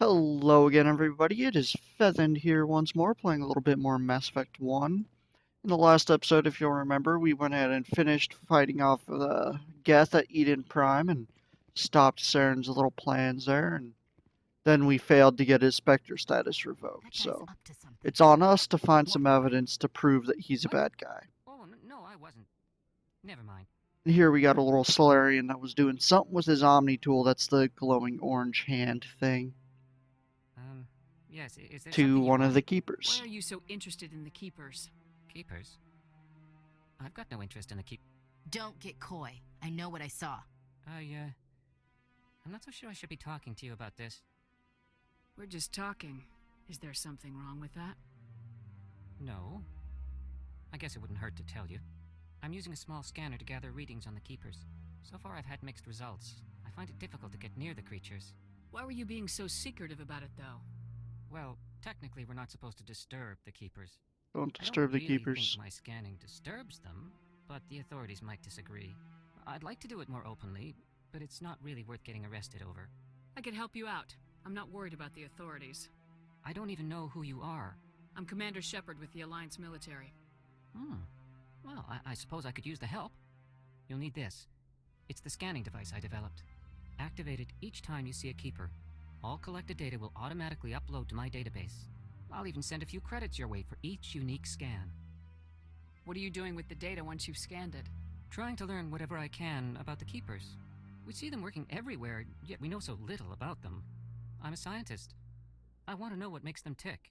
Hello again, everybody. It is Fethend here once more, playing a little bit more Mass Effect 1. In the last episode, if you'll remember, we went ahead and finished fighting off the Geth at Eden Prime and stopped Saren's little plans there, and then we failed to get his Spectre status revoked, so it's on us to find some evidence to prove that he's a bad guy. Oh, no, I wasn't. Never mind. And here we got a little Salarian that was doing something with his Omni tool, that's the glowing orange hand thing, Yes, is there to one of the Keepers. Why are you so interested in the Keepers? Keepers? I've got no interest in the Don't get coy. I know what I saw. I'm not so sure I should be talking to you about this. We're just talking. Is there something wrong with that? No. I guess it wouldn't hurt to tell you. I'm using a small scanner to gather readings on the Keepers. So far I've had mixed results. I find it difficult to get near the creatures. Why were you being so secretive about it, though? Well, technically we're not supposed to disturb the Keepers. Don't disturb the I don't really Keepers. think my scanning disturbs them, but the authorities might disagree. I'd like to do it more openly, but it's not really worth getting arrested over. I could help you out. I'm not worried about the authorities. I don't even know who you are. I'm Commander Shepard with the Alliance military. Well, I suppose I could use the help. You'll need this. It's the scanning device I developed. Activate it each time you see a Keeper. All collected data will automatically upload to my database. I'll even send a few credits your way for each unique scan. What are you doing with the data once you've scanned it? Trying to learn whatever I can about the Keepers. We see them working everywhere, yet we know so little about them. I'm a scientist. I want to know what makes them tick.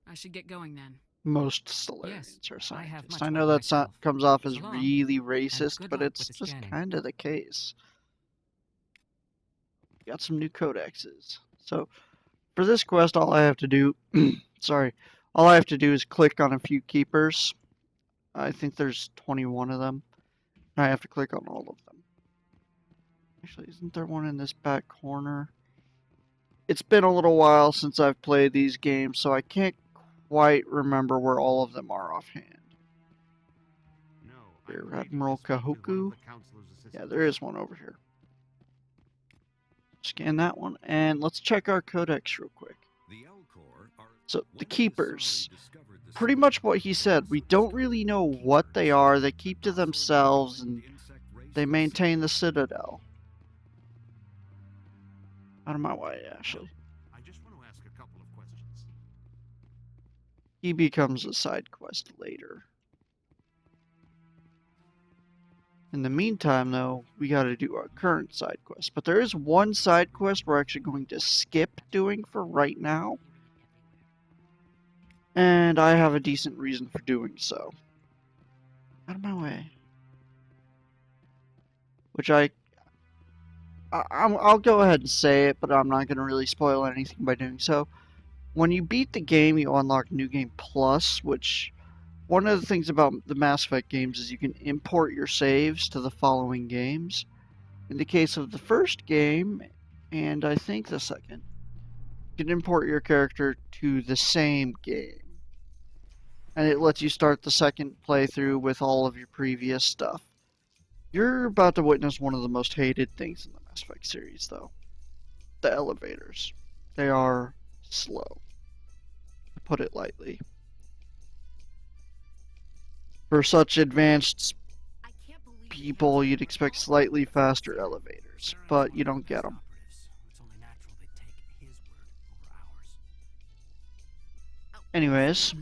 I should get going then. Most Solarians Yes, are I have scientists. much I know work that myself. comes off as So long, really and racist, good but luck it's with the just scanning. kind of the case. Got some new codexes. So, for this quest, all I have to do, all I have to do is click on a few Keepers. I think there's 21 of them. I have to click on all of them. Actually, isn't there one in this back corner? It's been a little while since I've played these games, so I can't quite remember where all of them are offhand. Here, Admiral Kahoku. Yeah, there is one over here. Scan that one, and let's check our codex real quick. So, the Keepers. Pretty much what he said. We don't really know what they are. They keep to themselves, and they maintain the Citadel. Out of my way, Ashley. I just want to ask a couple of questions. He becomes a side quest later. In the meantime, though, we gotta do our current side quest. But there is one side quest we're actually going to skip doing for right now. And I have a decent reason for doing so. Out of my way. Which I'll go ahead and say it, but I'm not going to really spoil anything by doing so. When you beat the game, you unlock New Game Plus, which one of the things about the Mass Effect games is you can import your saves to the following games. In the case of the first game, and I think the second, you can import your character to the same game. And it lets you start the second playthrough with all of your previous stuff. You're about to witness one of the most hated things in the Mass Effect series, though. The elevators. They are slow, to put it lightly. For such advanced people, you'd expect slightly faster elevators, but you don't get them. Anyways,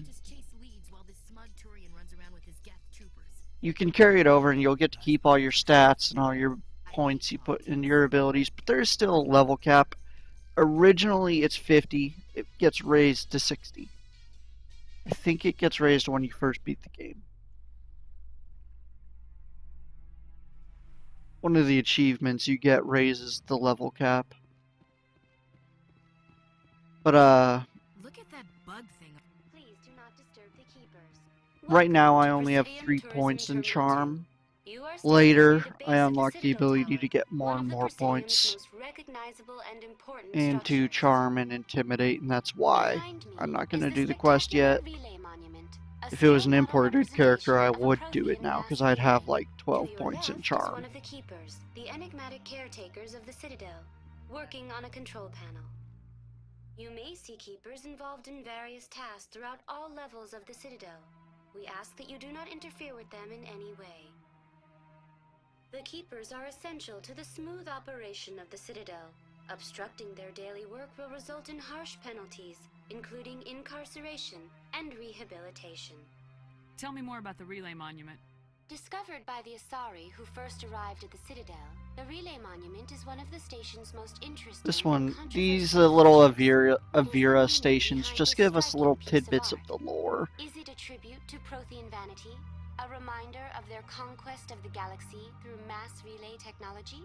you can carry it over and you'll get to keep all your stats and all your points you put in your abilities, but there is still a level cap. Originally it's 50, it gets raised to 60. I think it gets raised when you first beat the game. One of the achievements you get raises the level cap. But Look at that bug thing. Please do not disturb the Keepers. right now I only have 3 points in Charm. Later, I unlock the ability to get more and more points into Charm and Intimidate, and that's why I'm not going to do the quest yet. If it was an imported character, I would do it now, because I'd have like 12 points in Charm. One of the Keepers, the enigmatic caretakers of the Citadel, working on a control panel. You may see keepers involved in various tasks throughout all levels of the Citadel. We ask that you do not interfere with them in any way. The keepers are essential to the smooth operation of the Citadel. Obstructing their daily work will result in harsh penalties, including incarceration and rehabilitation. Tell me more about the relay monument. Discovered by the Asari who first arrived at the Citadel, the relay monument is one of the station's most interesting. This and one, controversial these little features. What is the Avira meaning stations behind just this give us little striking piece tidbits of art? the lore. Is it a tribute to Prothean vanity? A reminder of their conquest of the galaxy through mass relay technology?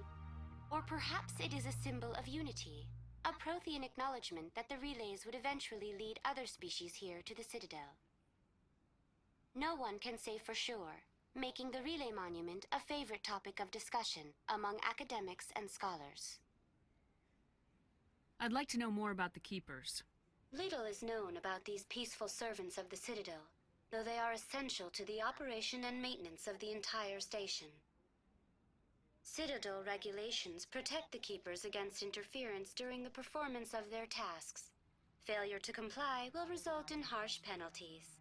Or perhaps it is a symbol of unity, a Prothean acknowledgement that the relays would eventually lead other species here to the Citadel. No one can say for sure, making the relay monument a favorite topic of discussion among academics and scholars. I'd like to know more about the keepers. Little is known about these peaceful servants of the Citadel, though they are essential to the operation and maintenance of the entire station. Citadel regulations protect the keepers against interference during the performance of their tasks. Failure to comply will result in harsh penalties.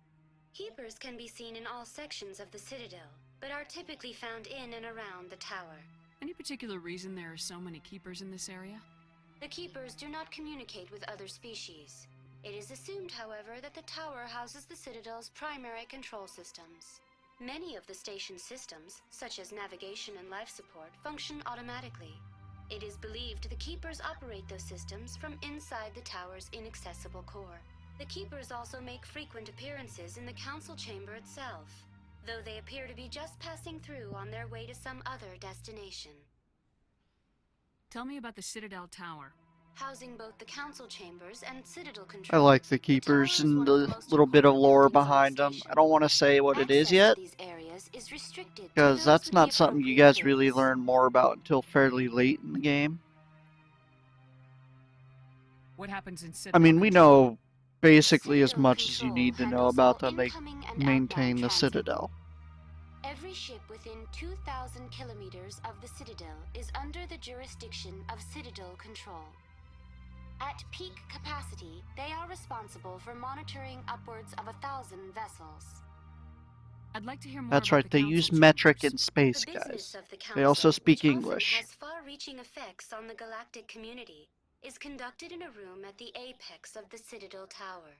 Keepers can be seen in all sections of the Citadel, but are typically found in and around the tower. Any particular reason there are so many keepers in this area? The keepers do not communicate with other species. It is assumed, however, that the tower houses the Citadel's primary control systems. Many of the station's systems, such as navigation and life support, function automatically. It is believed the keepers operate those systems from inside the tower's inaccessible core. The keepers also make frequent appearances in the council chamber itself, though they appear to be just passing through on their way to some other destination. Tell me about the Citadel Tower. Housing both the council chambers and Citadel I control. like the keepers tower is and one of the most little bit of important lore buildings on the behind them. station. I don't want to say what it is Access to yet, these areas is restricted to because those that's with not the something you appropriate guys really clearance. learn more about until fairly late in the game. What happens in I Citadel mean, we Control? know basically as Citadel much as you Control need to know handles about all them. They incoming and maintain outbound the transit. Citadel. Every ship within 2,000 kilometers of the Citadel is under the jurisdiction of Citadel Control. At peak capacity, they are responsible for monitoring upwards of 1,000 vessels. I'd like to hear more That's about right, the they council use metric chambers. in space, The business guys. of the They also Council, speak which often English. has far-reaching effects on the galactic community, is conducted in a room at the apex of the Citadel Tower.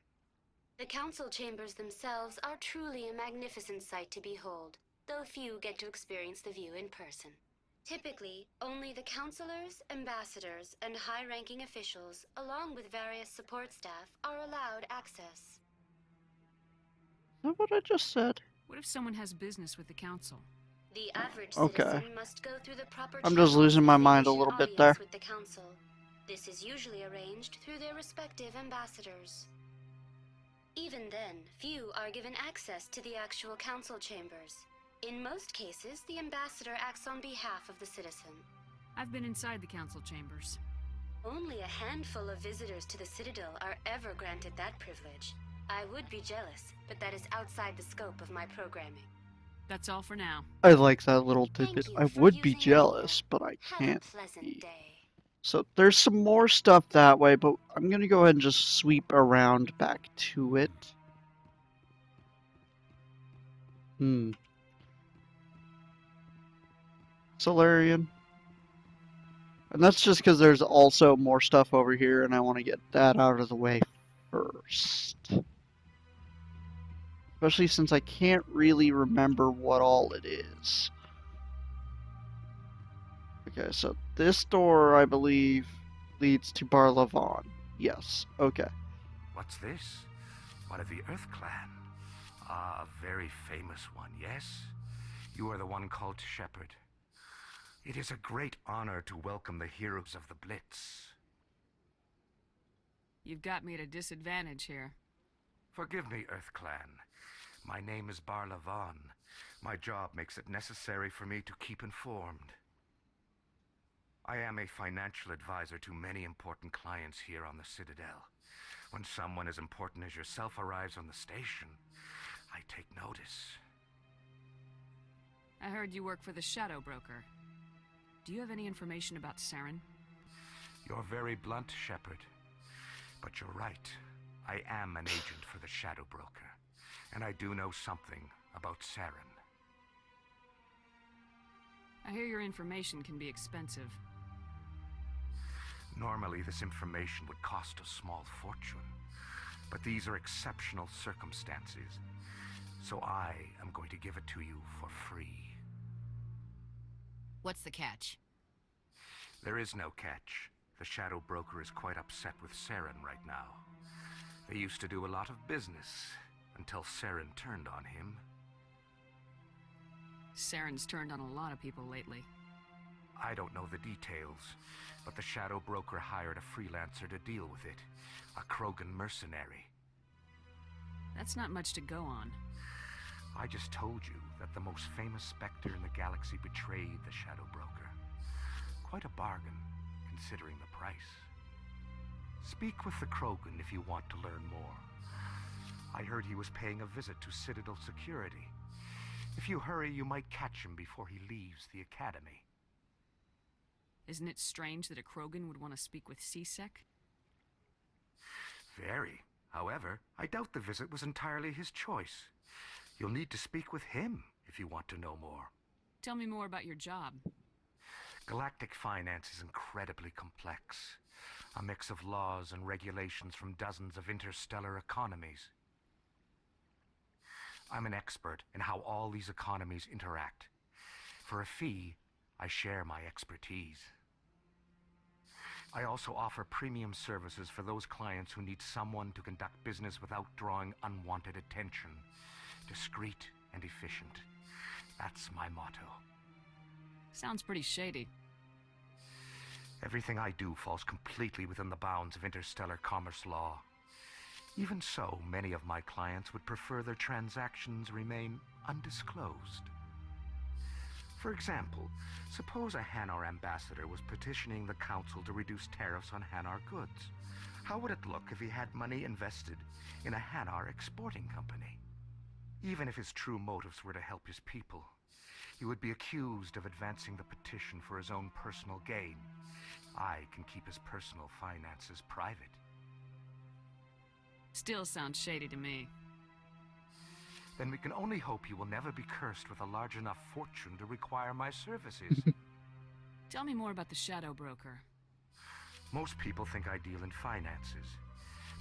The council chambers themselves are truly a magnificent sight to behold, though few get to experience the view in person. Typically, only the councilors, ambassadors, and high-ranking officials, along with various support staff, are allowed access. Is that what I just said? What if someone has business with the council? The average Okay. citizen must go through the proper I'm just channels losing my if they mind a wish an little bit audience there. with the council. This is usually arranged through their respective ambassadors. Even then, few are given access to the actual council chambers. In most cases, the ambassador acts on behalf of the citizen. I've been inside the council chambers. Only a handful of visitors to the Citadel are ever granted that privilege. I would be jealous, but that is outside the scope of my programming. That's all for now. I like that little Thank tidbit. you I for would be using jealous, Luna. but I Have can't a pleasant be. day. So there's some more stuff that way, but I'm going to go ahead and just sweep around back to it. Solarian. And that's just because there's also more stuff over here, and I want to get that out of the way first. Especially since I can't really remember what all it is. Okay, so this door, I believe, leads to Bar Lavon. Yes, okay. What's this? One of the Earth Clan. Ah, a very famous one, yes? You are the one called Shepherd. It is a great honor to welcome the heroes of the Blitz. You've got me at a disadvantage here. Forgive me, Earth Clan. My name is Bar Lavon. My job makes it necessary for me to keep informed. I am a financial advisor to many important clients here on the Citadel. When someone as important as yourself arrives on the station, I take notice. I heard you work for the Shadow Broker. Do you have any information about Saren? You're very blunt, Shepherd. But you're right. I am an agent for the Shadow Broker, and I do know something about Saren. I hear your information can be expensive. Normally, this information would cost a small fortune, but these are exceptional circumstances, so I am going to give it to you for free. What's the catch? There is no catch. The Shadow Broker is quite upset with Saren right now. They used to do a lot of business, until Saren turned on him. Saren's turned on a lot of people lately. I don't know the details, but the Shadow Broker hired a freelancer to deal with it. A Krogan mercenary. That's not much to go on. I just told you that the most famous specter in the galaxy betrayed the Shadow Broker. Quite a bargain, considering the price. Speak with the Krogan if you want to learn more. I heard he was paying a visit to Citadel security. If you hurry, you might catch him before he leaves the Academy. Isn't it strange that a Krogan would want to speak with C-Sec? Very. However, I doubt the visit was entirely his choice. You'll need to speak with him if you want to know more. Tell me more about your job. Galactic finance is incredibly complex. A mix of laws and regulations from dozens of interstellar economies. I'm an expert in how all these economies interact. For a fee, I share my expertise. I also offer premium services for those clients who need someone to conduct business without drawing unwanted attention. Discreet and efficient. That's my motto. Sounds pretty shady. Everything I do falls completely within the bounds of interstellar commerce law. Even so, many of my clients would prefer their transactions remain undisclosed. For example, suppose a Hanar ambassador was petitioning the council to reduce tariffs on Hanar goods. How would it look if he had money invested in a Hanar exporting company? Even if his true motives were to help his people, he would be accused of advancing the petition for his own personal gain. I can keep his personal finances private. Still sounds shady to me. Then we can only hope you will never be cursed with a large enough fortune to require my services. Tell me more about the Shadow Broker. Most people think I deal in finances,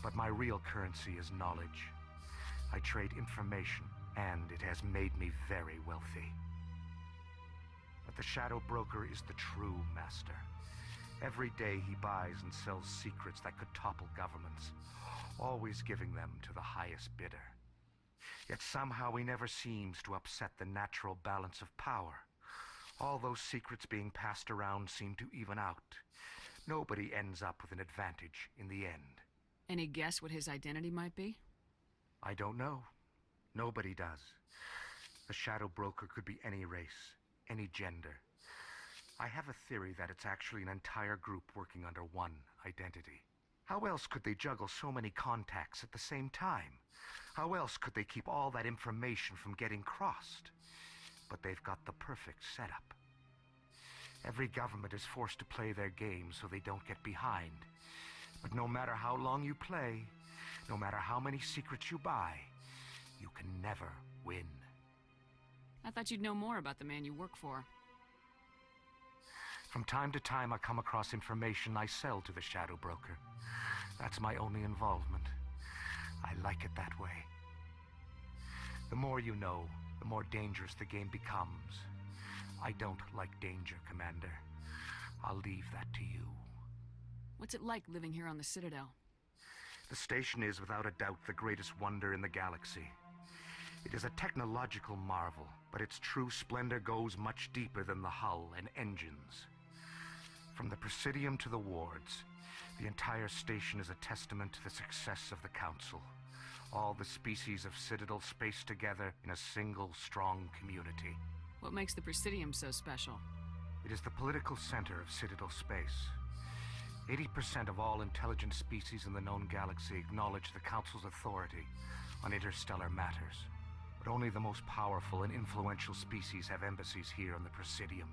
but my real currency is knowledge. I trade information, and it has made me very wealthy. But the Shadow Broker is the true master. Every day he buys and sells secrets that could topple governments, always giving them to the highest bidder. Yet somehow he never seems to upset the natural balance of power. All those secrets being passed around seem to even out. Nobody ends up with an advantage in the end. Any guess what his identity might be? I don't know. Nobody does. The Shadow Broker could be any race, any gender. I have a theory that it's actually an entire group working under one identity. How else could they juggle so many contacts at the same time? How else could they keep all that information from getting crossed? But they've got the perfect setup. Every government is forced to play their game so they don't get behind. But no matter how long you play, no matter how many secrets you buy, you can never win. I thought you'd know more about the man you work for. From time to time, I come across information I sell to the Shadow Broker. That's my only involvement. I like it that way. The more you know, the more dangerous the game becomes. I don't like danger, Commander. I'll leave that to you. What's it like living here on the Citadel? The station is without a doubt the greatest wonder in the galaxy. It is a technological marvel, but its true splendor goes much deeper than the hull and engines. From the Presidium to the wards, the entire station is a testament to the success of the Council. All the species of Citadel spaced together in a single, strong community. What makes the Presidium so special? It is the political center of Citadel space. 80% of all intelligent species in the known galaxy acknowledge the Council's authority on interstellar matters. But only the most powerful and influential species have embassies here on the Presidium.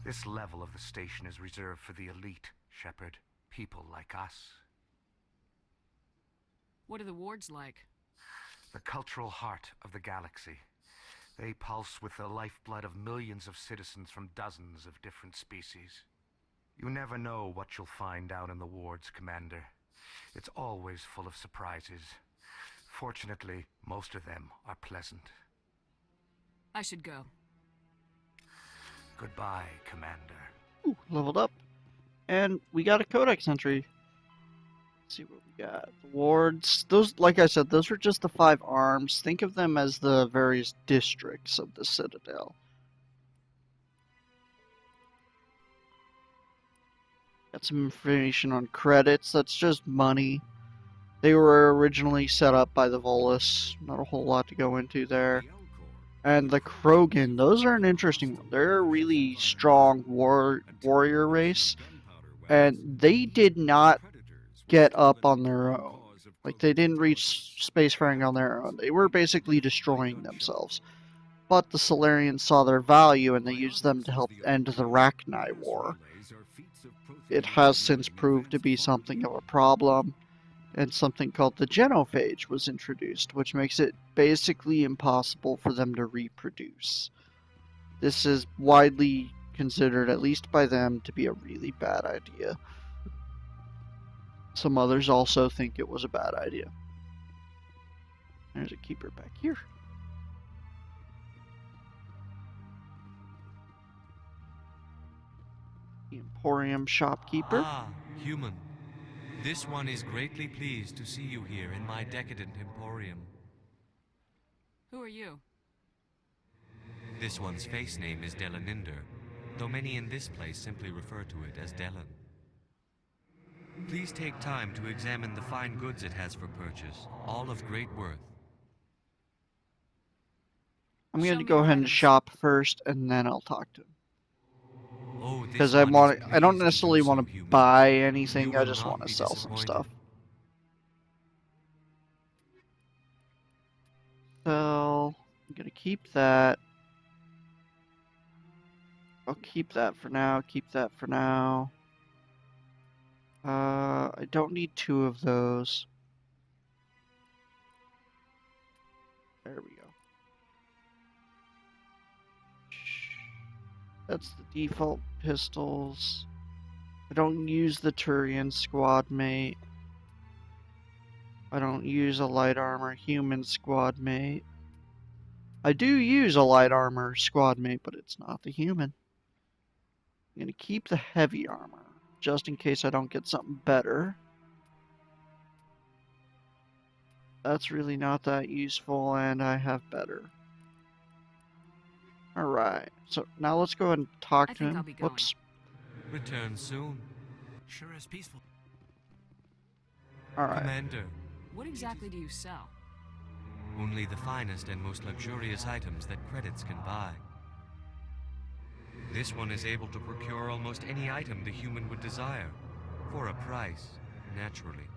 This level of the station is reserved for the elite, Shepard. People like us. What are the wards like? The cultural heart of the galaxy. They pulse with the lifeblood of millions of citizens from dozens of different species. You never know what you'll find down in the wards, Commander. It's always full of surprises. Fortunately, most of them are pleasant. I should go. Goodbye, Commander. Ooh, leveled up. And we got a codex entry. Let's see what we got. The wards. Those, like I said, those are just the 5 arms. Think of them as the various districts of the Citadel. Got some information on credits. That's just money. They were originally set up by the Volus. Not a whole lot to go into there. And the Krogan, those are an interesting one. They're a really strong warrior race. And they did not get up on their own. Like, they didn't reach spacefaring on their own. They were basically destroying themselves. But the Salarians saw their value and they used them to help end the Rachni War. It has since proved to be something of a problem, and something called the genophage was introduced, which makes it basically impossible for them to reproduce. This is widely considered, at least by them, to be a really bad idea. Some others also think it was a bad idea. There's a keeper back here. The Emporium shopkeeper. Ah, human. This one is greatly pleased to see you here in my decadent emporium. Who are you? This one's face name is Delaninder, though many in this place simply refer to it as Delan. Please take time to examine the fine goods it has for purchase, all of great worth. I'm going Show to me go your ahead and items. shop first, and then I'll talk to him. Oh, this Because I one is don't pleased necessarily do so, want to human. buy anything, You I will just not want to be sell some disappointed. stuff. So, I'm going to keep that. I'll keep that for now, keep that for now. I don't need 2 of those. There we go. That's the default pistols. I don't use the Turian squad mate. I don't use a light armor human squad mate. I do use a light armor squad mate, but it's not the human. I'm going to keep the heavy armor, just in case I don't get something better. That's really not that useful, and I have better. Alright, so now let's go and talk I to think him. I'll be going. Whoops. Return soon. Sure is peaceful. Alright. Commander, What exactly do you sell? only the finest and most luxurious items that credits can buy. This one is able to procure almost any item the human would desire, for a price, naturally.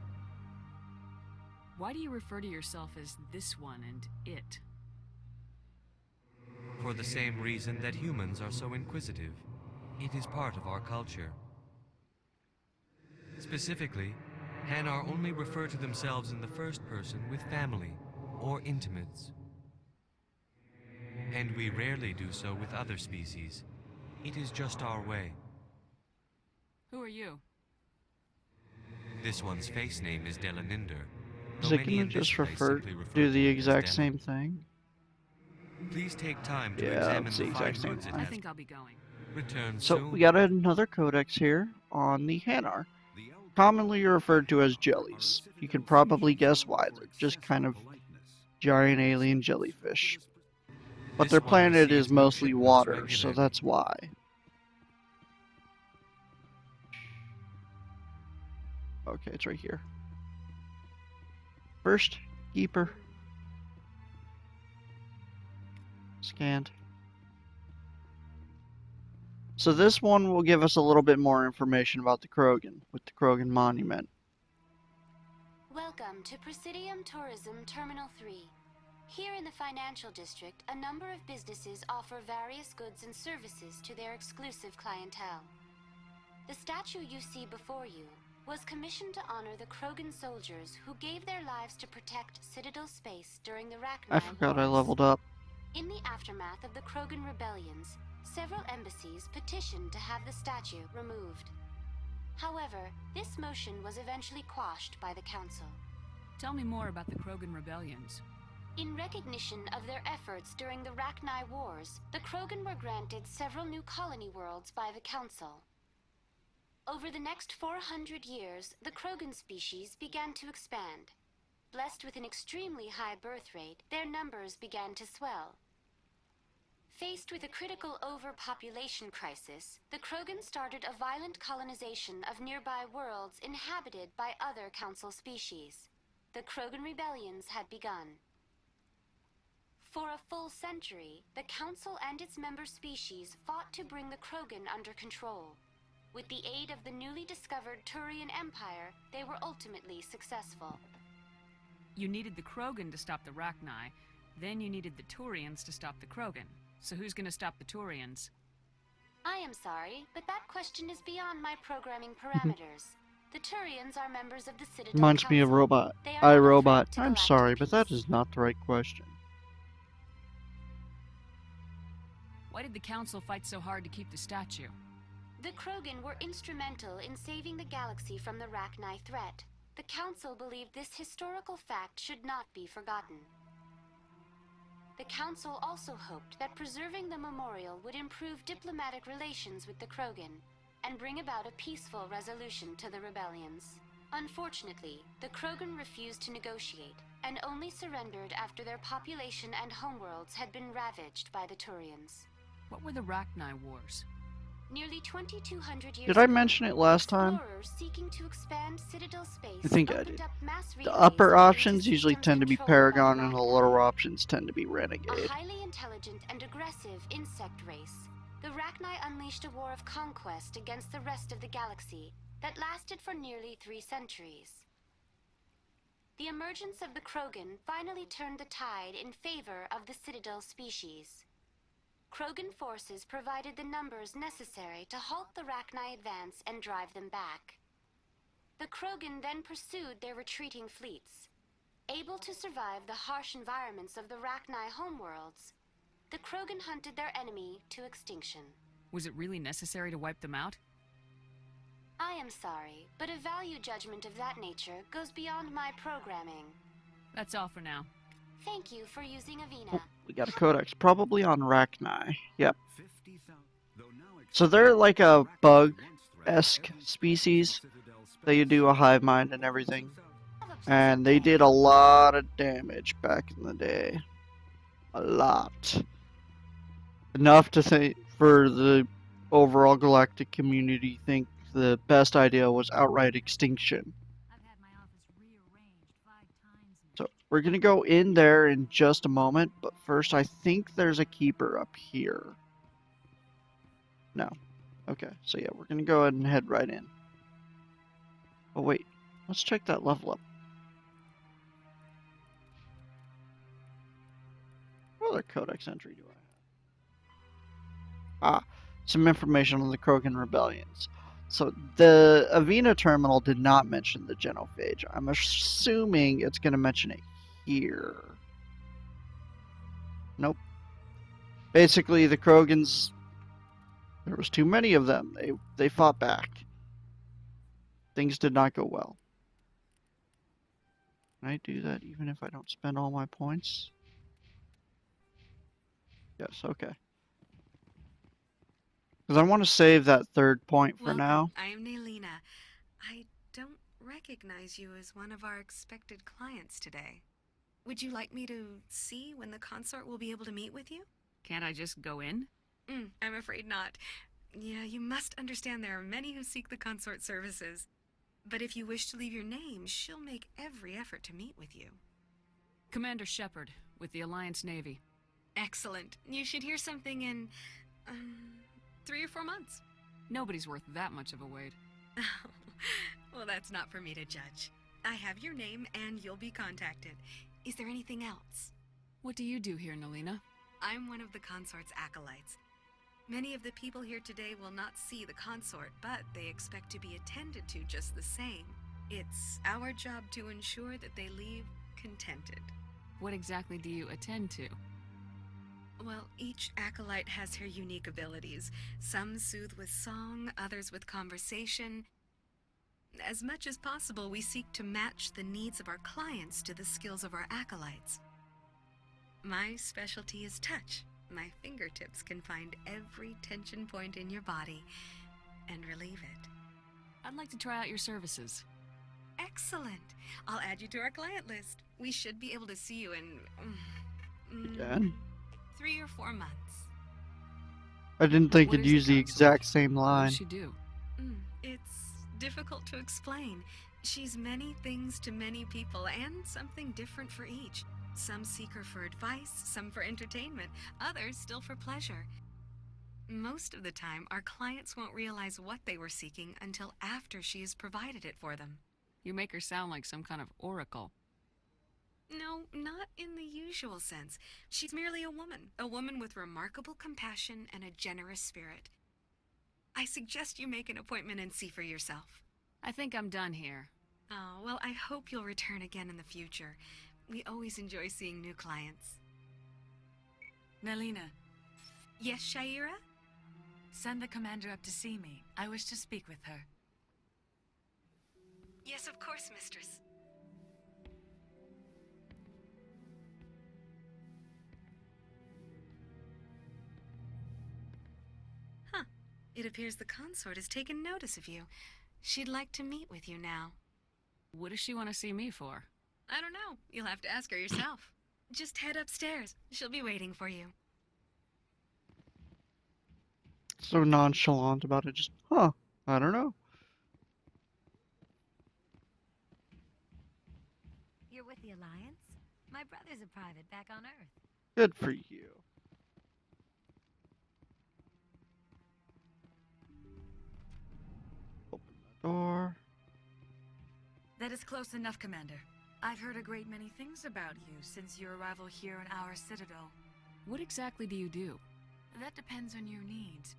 Why do you refer to yourself as this one and it? For the same reason that humans are so inquisitive. It is part of our culture. Specifically, Hanar only refer to themselves in the first person with family or intimates. And we rarely do so with other species. It is just our way. Who are you? This one's face name is Delaninder. Is though it many going in to just this place simply refer do to the it as exact Delan. same thing? Please take time to Yeah, examine it's the the fine exact same goods it one. I has. think I'll be going. Return So soon. we got another codex here on the Hanar, commonly referred to as jellies. You can probably guess why. They're just kind of giant alien jellyfish. But This their one planet receives is new mostly shipments water, so regularly. that's why. Okay, it's right here. First, keeper. Scanned. So this one will give us a little bit more information about the Krogan, with the Krogan Monument. Welcome to Presidium Tourism Terminal 3. Here in the financial district, a number of businesses offer various goods and services to their exclusive clientele. The statue you see before you was commissioned to honor the Krogan soldiers who gave their lives to protect Citadel space during the Rachni I forgot I Wars. leveled up. In the aftermath of the Krogan rebellions, several embassies petitioned to have the statue removed. However, this motion was eventually quashed by the Council. Tell me more about the Krogan rebellions. In recognition of their efforts during the Rachni Wars, the Krogan were granted several new colony worlds by the Council. Over the next 400 years, the Krogan species began to expand. Blessed with an extremely high birth rate, their numbers began to swell. Faced with a critical overpopulation crisis, the Krogan started a violent colonization of nearby worlds inhabited by other Council species. The Krogan rebellions had begun. For a full century, the Council and its member species fought to bring the Krogan under control. With the aid of the newly discovered Turian Empire, they were ultimately successful. You needed the Krogan to stop the Rachni, then you needed the Turians to stop the Krogan. So who's gonna stop the Turians? I am sorry, but that question is beyond my programming parameters. The Turians are members of the Citadel Reminds me of Council. Robot. They are not a iRobot. threat to I'm galactic sorry, but that peace. is not the right question. Why did the Council fight so hard to keep the statue? The Krogan were instrumental in saving the galaxy from the Rachni threat. The Council believed this historical fact should not be forgotten. The Council also hoped that preserving the memorial would improve diplomatic relations with the Krogan and bring about a peaceful resolution to the rebellions. Unfortunately, the Krogan refused to negotiate and only surrendered after their population and homeworlds had been ravaged by the Turians. What were the Rachni Wars? Nearly 2,200 years Did I ago, mention it last time? explorers seeking to expand Citadel space I think I opened did. up mass The relays upper into options usually systems tend to be controlled by Paragon the and the Rachni. lower options tend to be A Renegade. highly intelligent and aggressive insect race, the Rachni unleashed a war of conquest against the rest of the galaxy that lasted for nearly 3 centuries. The emergence of the Krogan finally turned the tide in favor of the Citadel species. Krogan forces provided the numbers necessary to halt the Rachni advance and drive them back. The Krogan then pursued their retreating fleets. Able to survive the harsh environments of the Rachni homeworlds, the Krogan hunted their enemy to extinction. Was it really necessary to wipe them out? I am sorry, but a value judgment of that nature goes beyond my programming. That's all for now. Thank you for using Avina. Oh, we got a codex, probably on Rachni. Yep. So they're like a bug-esque species. They do a hive mind and everything. And they did a lot of damage back in the day. A lot. Enough to think for the overall galactic community think the best idea was outright extinction. So we're gonna go in there in just a moment, but first I think there's a keeper up here. No. Okay, so yeah, we're gonna go ahead and head right in. Oh wait, let's check that level up. What other codex entry do I have? Ah, some information on the Krogan rebellions. So the Avina terminal did not mention the genophage. I'm assuming it's going to mention it here. Nope. Basically, the Krogans, there was too many of them. They fought back. Things did not go well. Can I do that even if I don't spend all my points? Yes, okay. Because I want to save that third point for now. I'm Nelina. I don't recognize you as one of our expected clients today. Would you like me to see when the consort will be able to meet with you? Can't I just go in? I'm afraid not. Yeah, you must understand there are many who seek the consort services. But if you wish to leave your name, she'll make every effort to meet with you. Commander Shepard, with the Alliance Navy. Excellent. You should hear something in, 3 or 4 months. Nobody's worth that much of a wait. Well, that's not for me to judge. I have your name and you'll be contacted. Is there anything else? What do you do here, Nelina? I'm one of the consort's acolytes. Many of the people here today will not see the consort, but they expect to be attended to just the same. It's our job to ensure that they leave contented. What exactly do you attend to? Well, each acolyte has her unique abilities. Some soothe with song, others with conversation. As much as possible, we seek to match the needs of our clients to the skills of our acolytes. My specialty is touch. My fingertips can find every tension point in your body and relieve it. I'd like to try out your services. Excellent. I'll add you to our client list. We should be able to see you in... Again? 3 or 4 months. I didn't think What you'd is the use the consort? exact same What line. does she do? It's difficult to explain. She's many things to many people, and something different for each. Some seek her for advice, some for entertainment, others still for pleasure. Most of the time, our clients won't realize what they were seeking until after she has provided it for them. You make her sound like some kind of oracle. No, not in the usual sense. She's merely a woman with remarkable compassion and a generous spirit. I suggest you make an appointment and see for yourself. I think I'm done here. Oh, well, I hope you'll return again in the future. We always enjoy seeing new clients. Nelina, Yes, Shaira? send the commander up to see me. I wish to speak with her. Yes, of course, mistress. Huh. It appears the consort has taken notice of you. She'd like to meet with you now. What does she want to see me for? I don't know. You'll have to ask her yourself. Just head upstairs. She'll be waiting for you. So nonchalant about it, just, I don't know. You're with the Alliance? My brother's a private back on Earth. Good for you. Open the door. That is close enough, Commander. I've heard a great many things about you since your arrival here in our citadel. What exactly do you do? That depends on your needs.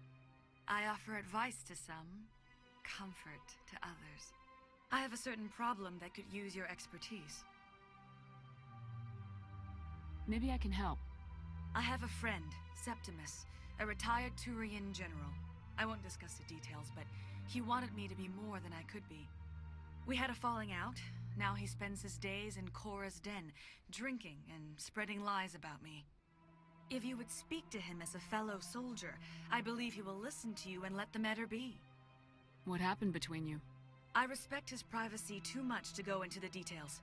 I offer advice to some, comfort to others. I have a certain problem that could use your expertise. Maybe I can help. I have a friend, Septimus, a retired Turian general. I won't discuss the details, but he wanted me to be more than I could be. We had a falling out. Now he spends his days in Cora's den, drinking and spreading lies about me. If you would speak to him as a fellow soldier, I believe he will listen to you and let the matter be. What happened between you? I respect his privacy too much to go into the details.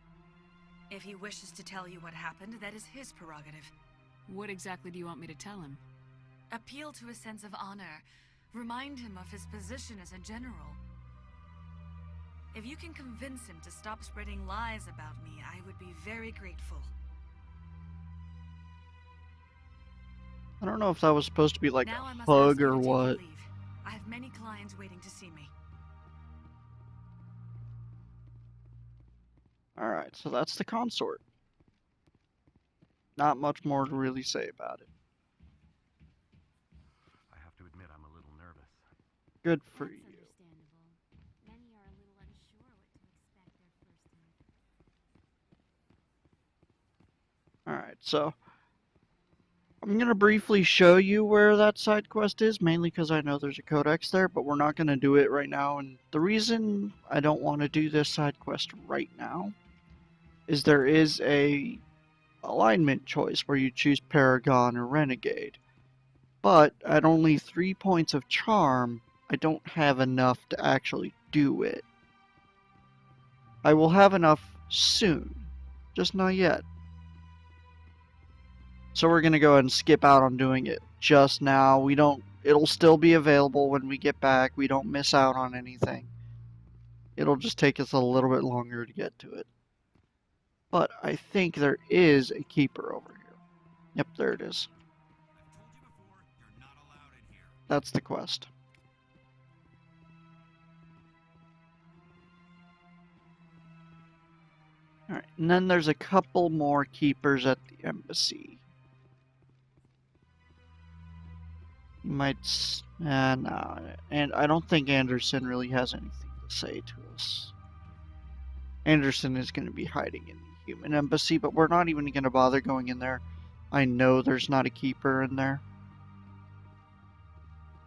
If he wishes to tell you what happened, that is his prerogative. What exactly do you want me to tell him? Appeal to his sense of honor. Remind him of his position as a general. If you can convince him to stop spreading lies about me, I would be very grateful. I don't know if that was supposed to be like Now I a must hug ask you or to take what. your leave. I have many clients waiting to see me. Alright, so that's the consort. Not much more to really say about it. I have to admit I'm a little nervous. Good for That's you. understandable. Many are a little unsure what to expect their first time. Alright, so I'm going to briefly show you where that side quest is, mainly because I know there's a codex there, but we're not going to do it right now. And the reason I don't want to do this side quest right now is there is a alignment choice where you choose Paragon or Renegade. But at only 3 points of charm, I don't have enough to actually do it. I will have enough soon, just not yet. So we're going to go ahead and skip out on doing it just now. It'll still be available when we get back. We don't miss out on anything. It'll just take us a little bit longer to get to it. But I think there is a keeper over here. Yep, there it is. That's the quest. Alright, and then there's a couple more keepers at the embassy. He might. No, and I don't think Anderson really has anything to say to us. Anderson is going to be hiding in the human embassy, but we're not even going to bother going in there. I know there's not a keeper in there.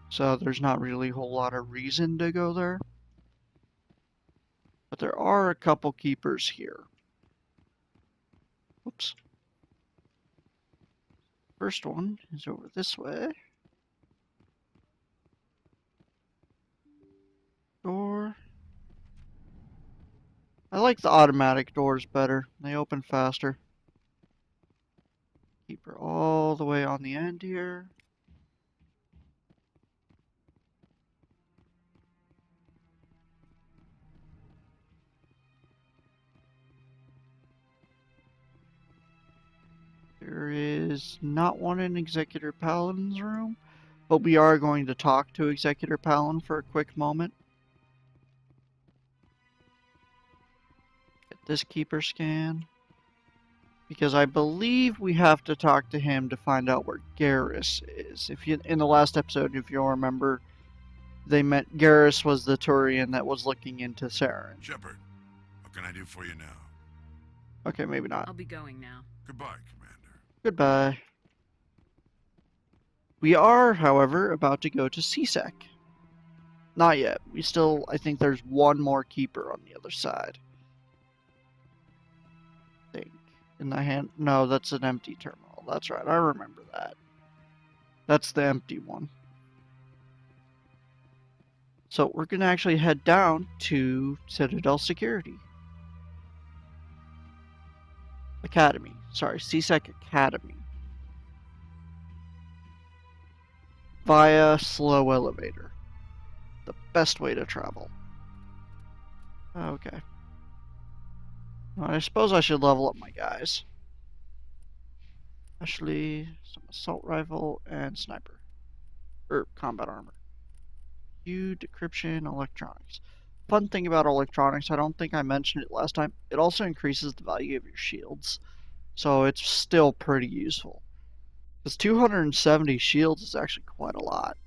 So there's not really a whole lot of reason to go there. But there are a couple keepers here. Oops. First one is over this way. Door. I like the automatic doors better. They open faster. Keeper all the way on the end here. There is not one in Executor Paladin's room, but we are going to talk to Executor Paladin for a quick moment. Get this keeper scan. Because I believe we have to talk to him to find out where Garrus is. If you, in the last episode, if you'll remember, they meant Garrus was the Turian that was looking into Saren. Shepard, what can I do for you now? Okay, maybe not. I'll be going now. Goodbye, Commander. Goodbye. We are, however, about to go to CSEC. Not yet. We still, I think there's one more keeper on the other side. I think. In the hand, no, that's an empty terminal. That's right, I remember that. That's the empty one. So we're going to actually head down to Citadel Security. Academy. Sorry, CSEC Academy. Via slow elevator. The best way to travel. Okay. Well, I suppose I should level up my guys. Especially some assault rifle and sniper. Or combat armor. Decryption, electronics. Fun thing about electronics, I don't think I mentioned it last time, it also increases the value of your shields. So it's still pretty useful. Because 270 shields is actually quite a lot.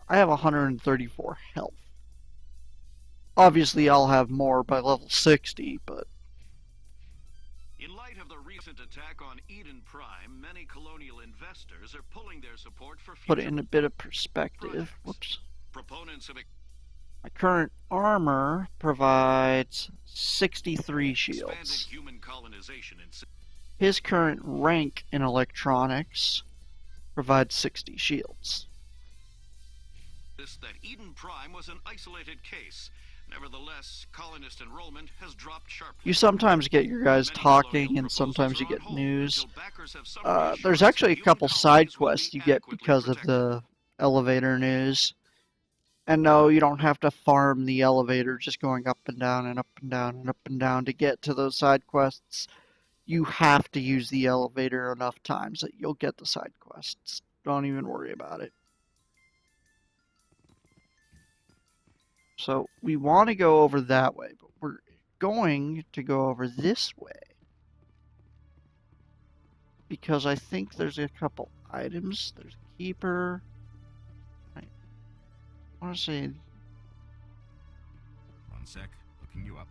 I have 134 health. Obviously, I'll have more by level 60, but... In light of the recent attack on Eden Prime, many colonial investors are pulling their support for future... Put it in a bit of perspective. projects. Whoops. Proponents of My current armor provides 63 expanded shields. human colonization in His current rank in electronics provides 60 shields. that Eden Prime was an isolated case. Nevertheless, colonist enrollment has dropped sharply. You sometimes get your guys talking, and sometimes you get news. There's actually a couple side quests you get because of the elevator news. And no, you don't have to farm the elevator just going up and down and up and down and up and down to get to those side quests. You have to use the elevator enough times that you'll get the side quests. Don't even worry about it. So we want to go over that way, but we're going to go over this way. Because I think there's a couple items. There's a keeper. I want to say... One sec, looking you up.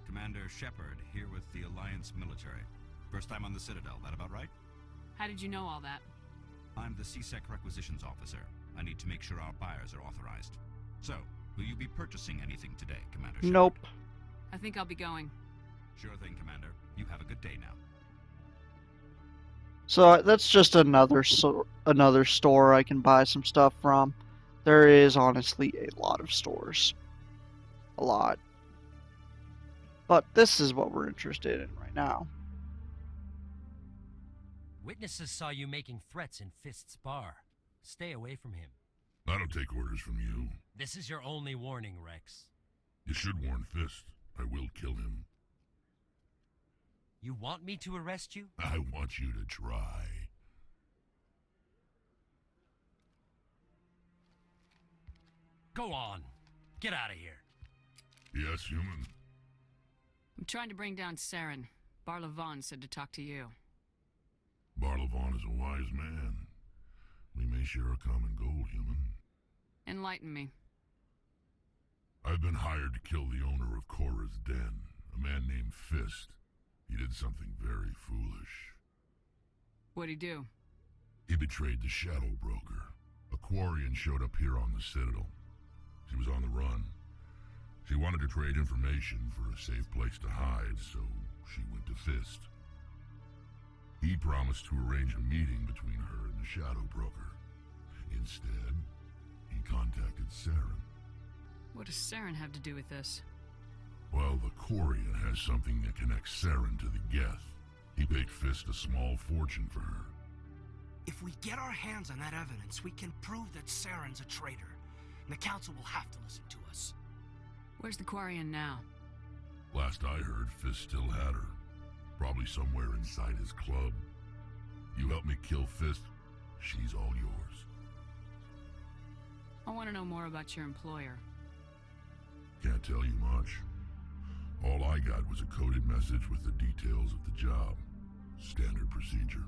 Commander Shepard, here with the Alliance military. First time on the Citadel, that about right? How did you know all that? I'm the CSEC requisitions officer. I need to make sure our buyers are authorized. So, will you be purchasing anything today, Commander Shepard? Nope. I think I'll be going. Sure thing, Commander. You have a good day now. So that's just another store I can buy some stuff from. There is honestly a lot of stores. A lot. But this is what we're interested in right now. Witnesses saw you making threats in Fist's bar. Stay away from him. I don't take orders from you. This is your only warning, Rex. You should warn Fist. I will kill him. You want me to arrest you? I want you to try. Go on. Get out of here. Yes, human. I'm trying to bring down Saren. Barlavon said to talk to you. Barlavon is a wise man. We may share a common goal, human. Enlighten me. I've been hired to kill the owner of Korra's den, a man named Fist. He did something very foolish. What'd he do? He betrayed the Shadow Broker. A Quarian showed up here on the Citadel. She was on the run. She wanted to trade information for a safe place to hide, so she went to Fist. He promised to arrange a meeting between her and the Shadow Broker. Instead, he contacted Saren. What does Saren have to do with this? Well, the Quarian has something that connects Saren to the Geth. He paid Fist a small fortune for her. If we get our hands on that evidence, we can prove that Saren's a traitor. And the Council will have to listen to us. Where's the Quarian now? Last I heard, Fist still had her. Probably somewhere inside his club. You help me kill Fist, she's all yours. I want to know more about your employer. Can't tell you much. All I got was a coded message with the details of the job. Standard procedure.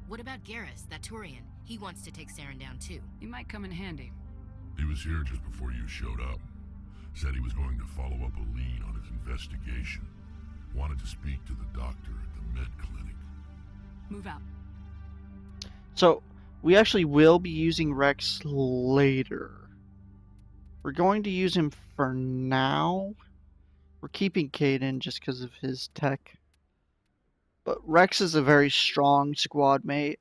What about Garrus, that Turian? He wants to take Saren down too. He might come in handy. He was here just before you showed up. Said he was going to follow up a lead on his investigation. Wanted to speak to the doctor at the med clinic. Move out. So, we actually will be using Rex later. We're going to use him for now. We're keeping Caden just because of his tech. But Rex is a very strong squad mate.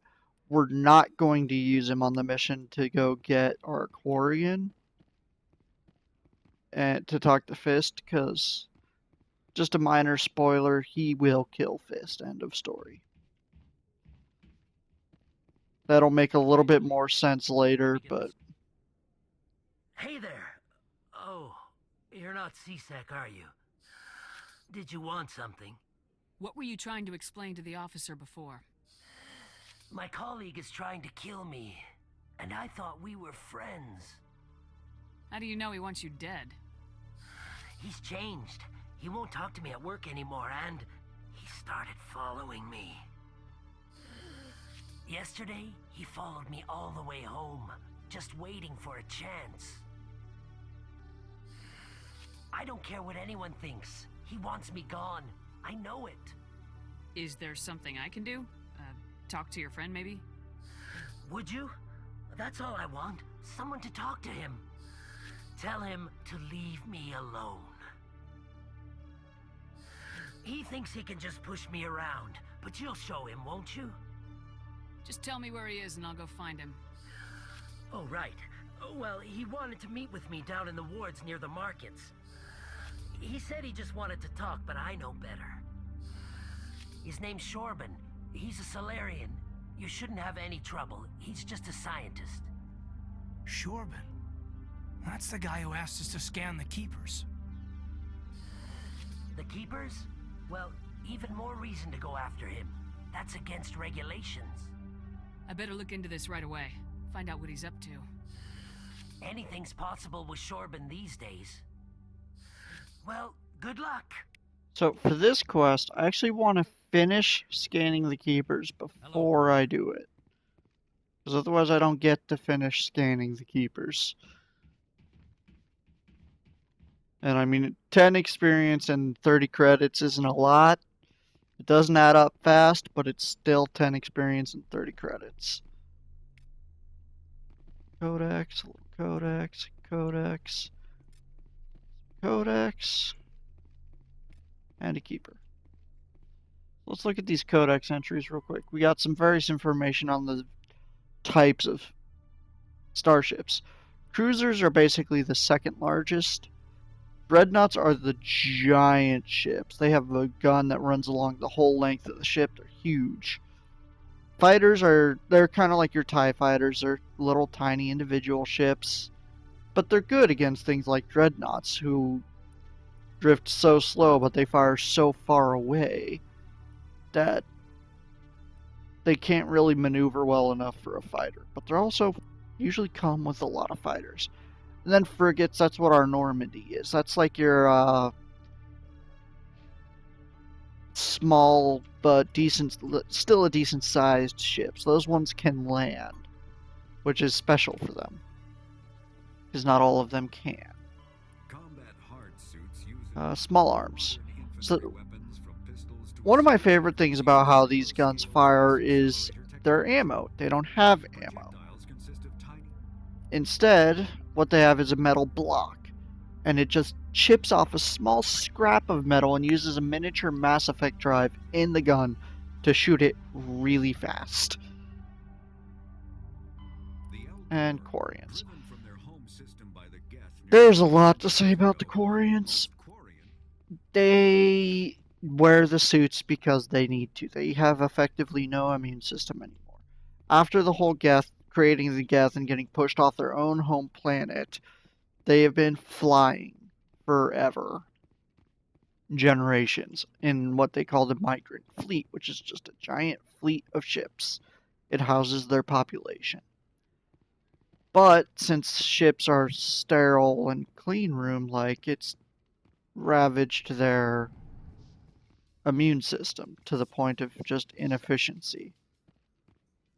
We're not going to use him on the mission to go get our Quarian and to talk to Fist, because just a minor spoiler, he will kill Fist. End of story. That'll make a little bit more sense later, but... Hey there! Oh, you're not C-Sec, are you? Did you want something? What were you trying to explain to the officer before? My colleague is trying to kill me, and I thought we were friends. How do you know he wants you dead? He's changed. He won't talk to me at work anymore, and he started following me. Yesterday, he followed me all the way home, just waiting for a chance. I don't care what anyone thinks. He wants me gone. I know it. Is there something I can do? Talk to your friend, maybe? Would you? That's all I want. Someone to talk to him. Tell him to leave me alone. He thinks he can just push me around, but you'll show him, won't you? Just tell me where he is and I'll go find him. Oh, right. Well, he wanted to meet with me down in the wards near the markets. He said he just wanted to talk, but I know better. His name's Shorban. He's a Solarian. You shouldn't have any trouble. He's just a scientist. Shorban? That's the guy who asked us to scan the Keepers. The Keepers? Well, even more reason to go after him. That's against regulations. I better look into this right away. Find out what he's up to. Anything's possible with Shorban these days. Well, good luck. So for this quest, I actually want to finish scanning the Keepers before I do it. Because otherwise I don't get to finish scanning the Keepers. And I mean, 10 experience and 30 credits isn't a lot. It doesn't add up fast, but it's still 10 experience and 30 credits. Codex, Codex, Codex, Codex, and a Keeper. Let's look at these Codex entries real quick. We got some various information on the types of starships. Cruisers are basically the second largest. Dreadnoughts are the giant ships. They have a gun that runs along the whole length of the ship. They're huge. Fighters they're kind of like your TIE fighters. They're little tiny individual ships. But they're good against things like dreadnoughts, who drift so slow, but they fire so far away that they can't really maneuver well enough for a fighter. But they're also usually come with a lot of fighters. And then frigates, that's what our Normandy is. That's like your small but still a decent sized ships. Those ones can land, which is special for them, because not all of them can. Small arms. So one of my favorite things about how these guns fire is their ammo. They don't have ammo. Instead, what they have is a metal block, and it just chips off a small scrap of metal and uses a miniature Mass Effect drive in the gun to shoot it really fast. And Quarians. There's a lot to say about the Quarians. They wear the suits because they need to. They have effectively no immune system anymore. After the whole Geth, creating the Geth and getting pushed off their own home planet, they have been flying forever. Generations in what they call the migrant fleet, which is just a giant fleet of ships. It houses their population. But since ships are sterile and clean room-like, it's ravaged their immune system to the point of just inefficiency.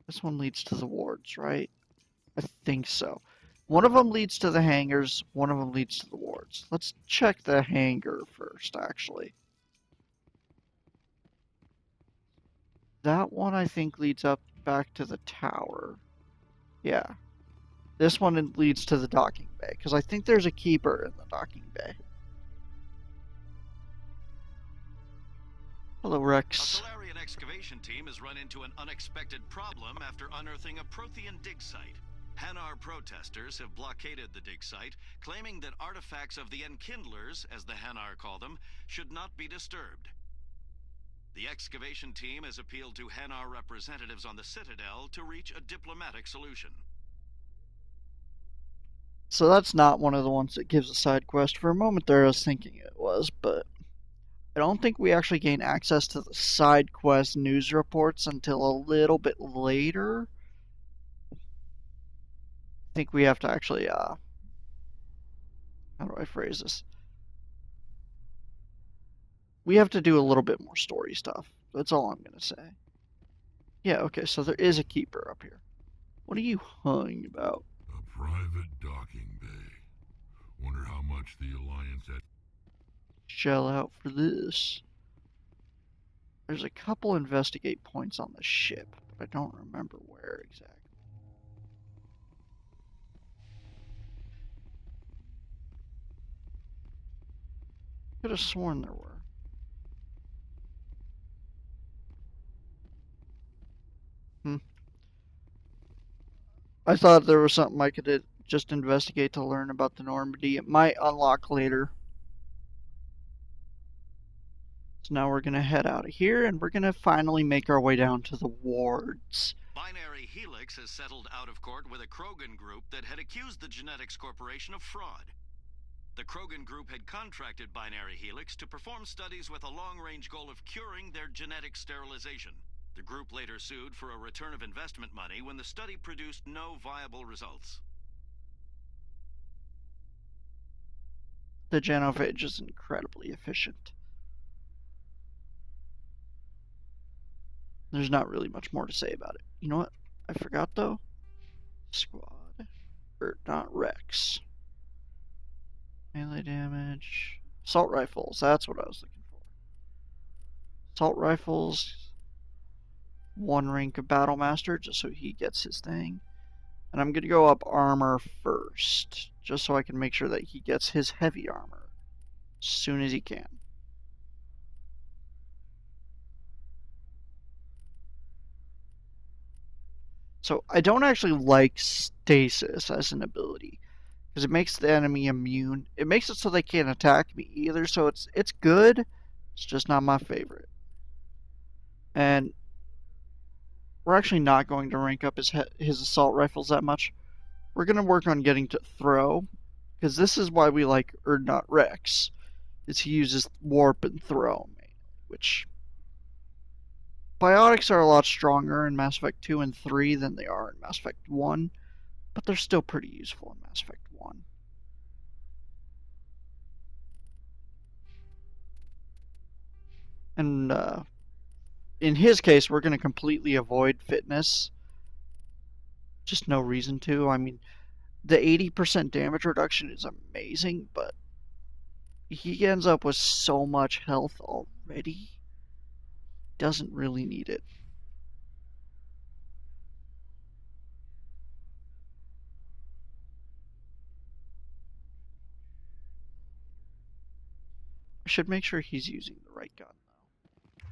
This one leads to the wards, right? I think so. One of them leads to the hangars, one of them leads to the wards. Let's check the hangar first, actually. That one, I think, leads up back to the tower. Yeah. This one leads to the docking bay, because I think there's a keeper in the docking bay. Hello, Rex. A Solarian excavation team has run into an unexpected problem after unearthing a Prothean dig site. Hanar protesters have blockaded the dig site, claiming that artifacts of the Enkindlers, as the Hanar call them, should not be disturbed. The excavation team has appealed to Hanar representatives on the Citadel to reach a diplomatic solution. So that's not one of the ones that gives a side quest. For a moment there I was thinking it was, but I don't think we actually gain access to the side quest news reports until a little bit later. I think we have to actually, how do I phrase this? We have to do a little bit more story stuff. That's all I'm going to say. Yeah, okay, so there is a keeper up here. What are you hung about? A private docking bay. Wonder how much the Alliance had Shell out for this. There's a couple investigate points on the ship, but I don't remember where exactly. Could have sworn there were. I thought there was something I could just investigate to learn about the Normandy. It might unlock later. So now we're going to head out of here, and we're going to finally make our way down to the wards. Binary Helix has settled out of court with a Krogan group that had accused the Genetics Corporation of fraud. The Krogan group had contracted Binary Helix to perform studies with a long-range goal of curing their genetic sterilization. The group later sued for a return of investment money when the study produced no viable results. The genophage is incredibly efficient. There's not really much more to say about it. You know what? I forgot though. Squad. Or not Rex. Melee damage. Assault rifles. That's what I was looking for. Assault rifles. 1 rank of Battlemaster, just so he gets his thing. And I'm going to go up armor first, just so I can make sure that he gets his heavy armor as soon as he can. So I don't actually like stasis as an ability, because it makes the enemy immune. It makes it so they can't attack me either, so it's good. It's just not my favorite. And we're actually not going to rank up his assault rifles that much. We're going to work on getting to throw, because this is why we like Urdnot Rex, is he uses warp and throw mainly, which biotics are a lot stronger in Mass Effect 2 and 3 than they are in Mass Effect 1, but they're still pretty useful in Mass Effect 1. And in his case, we're going to completely avoid fitness. Just no reason to. I mean, the 80% damage reduction is amazing, but he ends up with so much health already. Doesn't really need it. I should make sure he's using the right gun, though.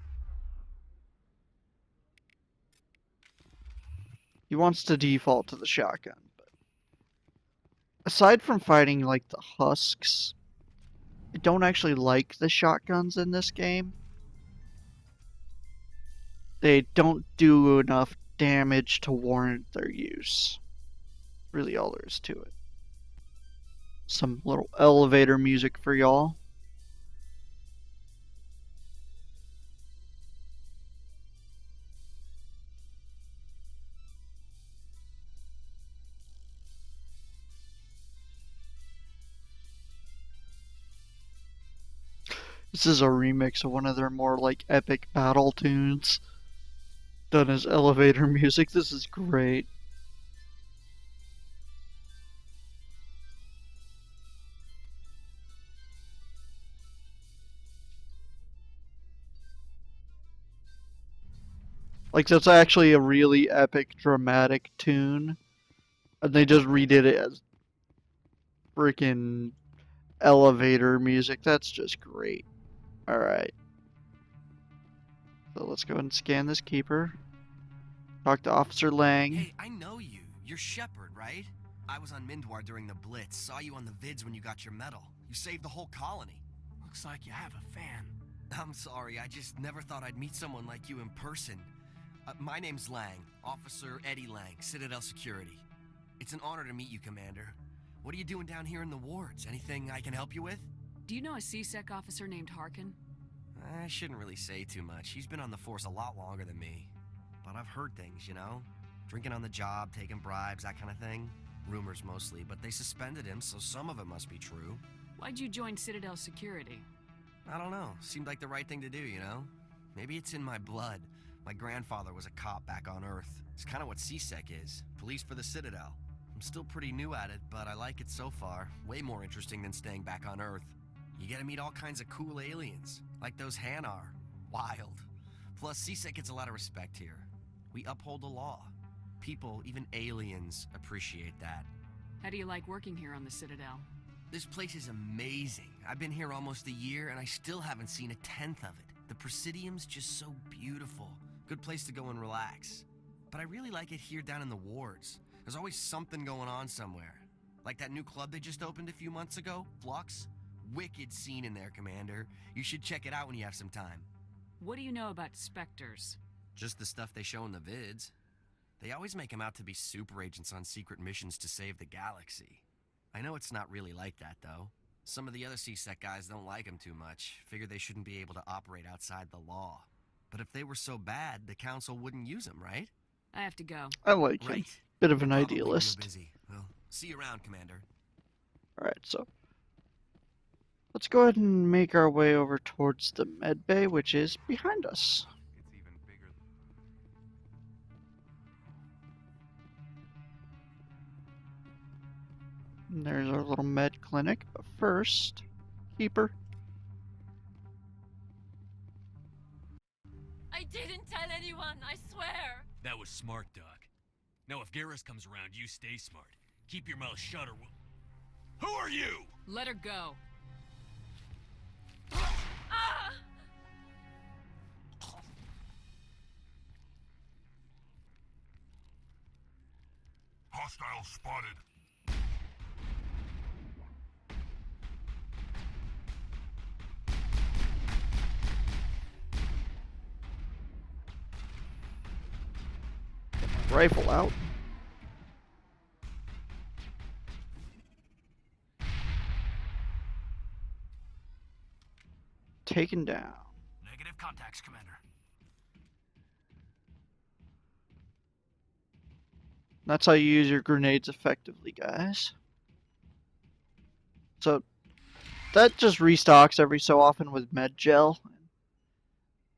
He wants to default to the shotgun, but aside from fighting like the husks, I don't actually like the shotguns in this game. They don't do enough damage to warrant their use. Really all there is to it. Some little elevator music for y'all. This is a remix of one of their more like epic battle tunes done as elevator music. This is great. Like, that's actually a really epic, dramatic tune. And they just redid it as freaking elevator music. That's just great. Alright. So let's go ahead and scan this keeper. Talk to Officer Lang. Hey, I know you. You're Shepard, right? I was on Mindwar during the Blitz. Saw you on the vids when you got your medal. You saved the whole colony. Looks like you have a fan. I'm sorry, I just never thought I'd meet someone like you in person. My name's Lang, Officer Eddie Lang, Citadel Security. It's an honor to meet you, Commander. What are you doing down here in the wards? Anything I can help you with? Do you know a CSEC officer named Harkin? I shouldn't really say too much. He's been on the force a lot longer than me. But I've heard things, you know? Drinking on the job, taking bribes, that kind of thing. Rumors mostly, but they suspended him, so some of it must be true. Why'd you join Citadel Security? I don't know. Seemed like the right thing to do, you know? Maybe it's in my blood. My grandfather was a cop back on Earth. It's kind of what CSEC is. Police for the Citadel. I'm still pretty new at it, but I like it so far. Way more interesting than staying back on Earth. You get to meet all kinds of cool aliens, like those Hanar. Wild. Plus, CSEC gets a lot of respect here. We uphold the law. People, even aliens, appreciate that. How do you like working here on the Citadel? This place is amazing. I've been here almost a year, and I still haven't seen a tenth of it. The Presidium's just so beautiful. Good place to go and relax. But I really like it here down in the wards. There's always something going on somewhere. Like that new club they just opened a few months ago, Flux. Wicked scene in there, Commander. You should check it out when you have some time. What do you know about Spectres? Just the stuff they show in the vids. They always make them out to be super agents on secret missions to save the galaxy. I know it's not really like that, though. Some of the other CSEC guys don't like them too much. Figure they shouldn't be able to operate outside the law. But if they were so bad, the Council wouldn't use them, right? I have to go. I like him. Bit of an idealist. Busy. Well, see you around, Commander. Alright, so let's go ahead and make our way over towards the med bay, which is behind us. It's even bigger. And there's our little med clinic, but first, Keeper. I didn't tell anyone, I swear! That was smart, Doc. Now if Garrus comes around, you stay smart. Keep your mouth shut or we'll... Who are you? Let her go. Ah! Hostile spotted. Rifle out. Taken down. Negative contacts, Commander. That's how you use your grenades effectively, guys. So that just restocks every so often with med gel.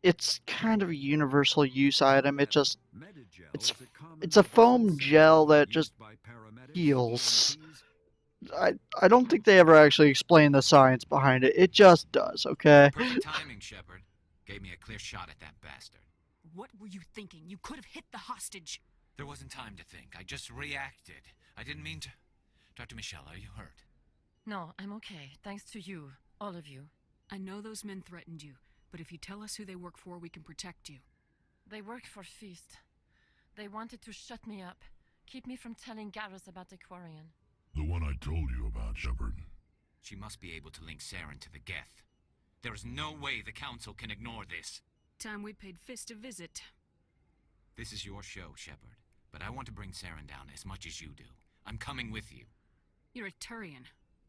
it's kind of a universal use item. It's a foam gel that just heals. I don't think they ever actually explain the science behind it. It just does, okay? Perfect timing, Shepard. Gave me a clear shot at that bastard. What were you thinking? You could have hit the hostage. There wasn't time to think. I just reacted. I didn't mean to. Dr. Michelle, are you hurt? No, I'm okay. Thanks to you. All of you. I know those men threatened you, but if you tell us who they work for, we can protect you. They work for Feast. They wanted to shut me up. Keep me from telling Garrus about the Quarian. The one I told you about, Shepard. She must be able to link Saren to the Geth. There is no way the Council can ignore this. Time we paid Fist a visit. This is your show, Shepard. But I want to bring Saren down as much as you do. I'm coming with you. You're a Turian.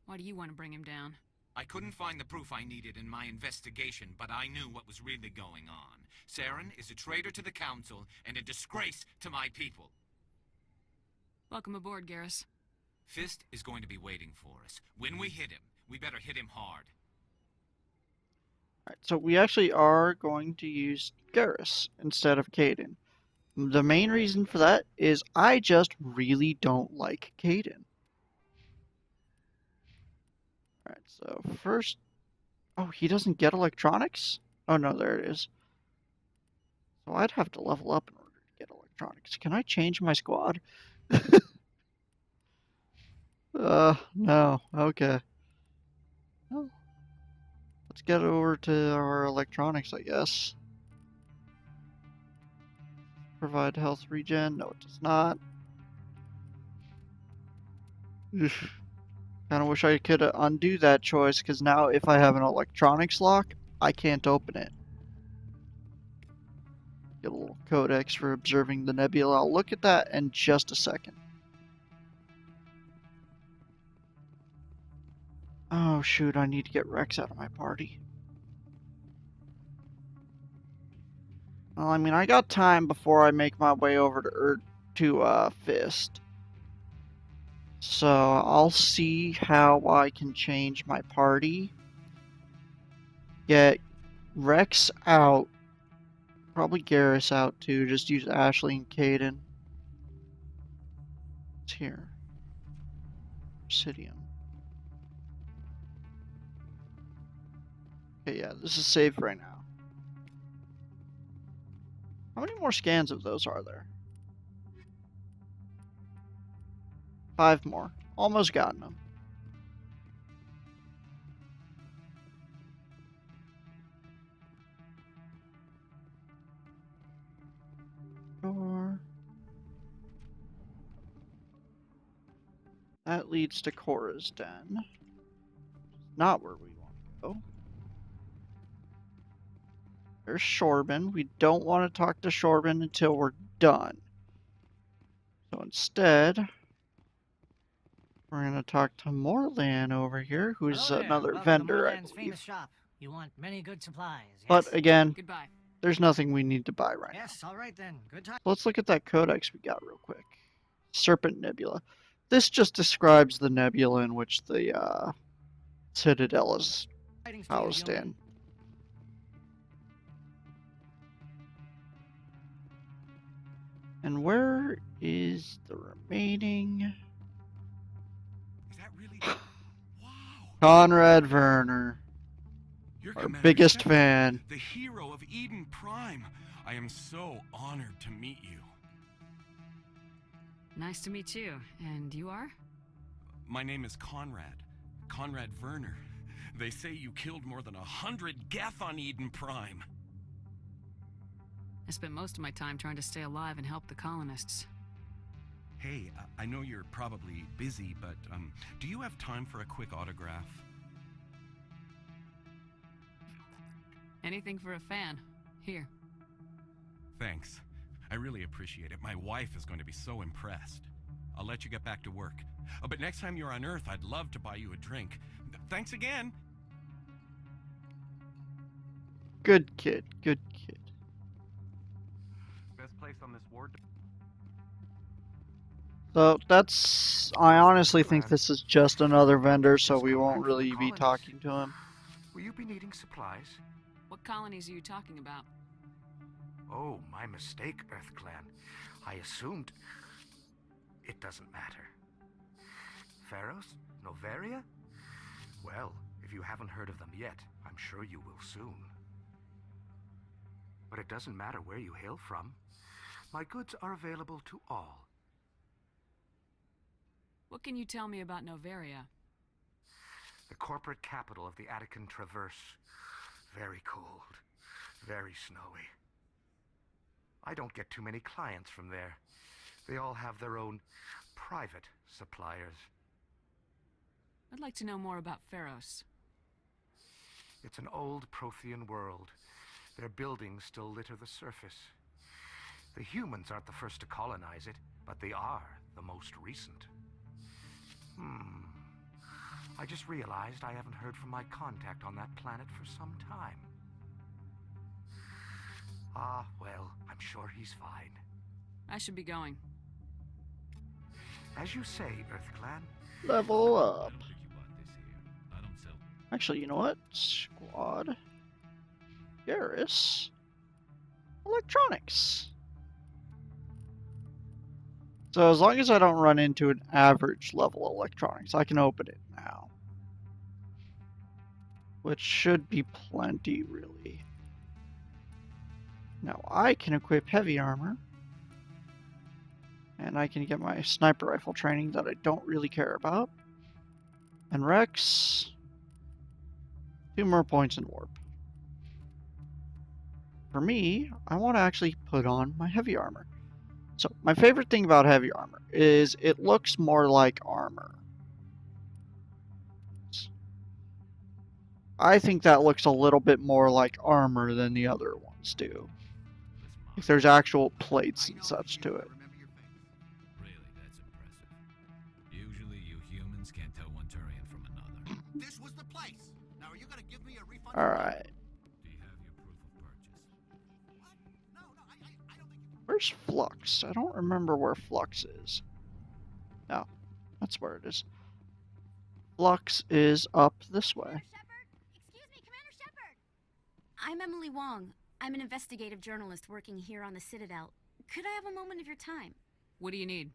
Why do you want to bring him down? I couldn't find the proof I needed in my investigation, but I knew what was really going on. Saren is a traitor to the Council and a disgrace to my people. Welcome aboard, Garrus. Fist is going to be waiting for us. When we hit him, we better hit him hard. Alright, so we actually are going to use Garrus instead of Kaidan. The main reason for that is I just really don't like Kaidan. Alright, so first... Oh, he doesn't get electronics? Oh no, there it is. So I'd have to level up in order to get electronics. Can I change my squad? No. Okay. Well, let's get over to our electronics, I guess. Provide health regen. No, it does not. Kind of wish I could undo that choice, because now if I have an electronics lock, I can't open it. Get a little codex for observing the nebula. I'll look at that in just a second. Oh shoot, I need to get Rex out of my party. Well, I mean, I got time before I make my way over to Fist. So I'll see how I can change my party. Get Rex out. Probably Garrus out too. Just use Ashley and Kaidan. It's here. Obsidian. Okay, yeah, this is safe right now. How many more scans of those are there? 5 more. Almost gotten them. Door. That leads to Cora's den. Not where we want to go. There's Shorban. We don't want to talk to Shorban until we're done. So instead, we're going to talk to Morlan over here, who's another vendor, I believe. Famous shop. You want many good supplies. Yes? But again, Goodbye. There's nothing we need to buy right now. Yes, all right then. Good time. Let's look at that codex we got real quick. Serpent Nebula. This just describes the nebula in which the Citadel is housed in. And where is the remaining? Is that really? Wow. Conrad Werner, You're our Commander biggest Shepard, fan. the hero of Eden Prime. I am so honored to meet you. Nice to meet you. And you are? My name is Conrad. Conrad Werner. They say you killed more than 100 Geth on Eden Prime. I spent most of my time trying to stay alive and help the colonists. Hey, I know you're probably busy, but do you have time for a quick autograph? Anything for a fan. Here. Thanks. I really appreciate it. My wife is going to be so impressed. I'll let you get back to work. But next time you're on Earth, I'd love to buy you a drink. Thanks again. Good kid, good kid. Best place on this ward. So that's, I honestly think this is just another vendor, so we won't really be talking to him. Will you be needing supplies? What colonies are you talking about? Oh, my mistake, EarthClan. I assumed... It doesn't matter. Pharos? Noveria? Well, if you haven't heard of them yet, I'm sure you will soon. But it doesn't matter where you hail from. My goods are available to all. What can you tell me about Noveria? The corporate capital of the Attican Traverse. Very cold. Very snowy. I don't get too many clients from there. They all have their own private suppliers. I'd like to know more about Pharos. It's an old Prothean world. Their buildings still litter the surface. The humans aren't the first to colonize it, but they are the most recent. I just realized I haven't heard from my contact on that planet for some time. Ah, well, I'm sure he's fine. I should be going. As you say, EarthClan. Level up. Actually, you know what? Squad. Garrus. Electronics. So as long as I don't run into an average level electronics, I can open it now. Which should be plenty, really. Now I can equip heavy armor. And I can get my sniper rifle training that I don't really care about. And Rex. 2 more points in warp. For me, I want to actually put on my heavy armor. So, my favorite thing about heavy armor is it looks more like armor. I think that looks a little bit more like armor than the other ones do. If there's actual plates and such to it. Really, that's impressive. Usually you humans can't tell one Turian from another. This was the place. Now are you gonna give me a refund? Alright. Do you have your proof of purchase? No, I don't think. Where's Flux? I don't remember where Flux is. No, that's where it is. Flux is up this way. Excuse me, Commander Shepard! I'm Emily Wong. I'm an investigative journalist working here on the Citadel. Could I have a moment of your time? What do you need?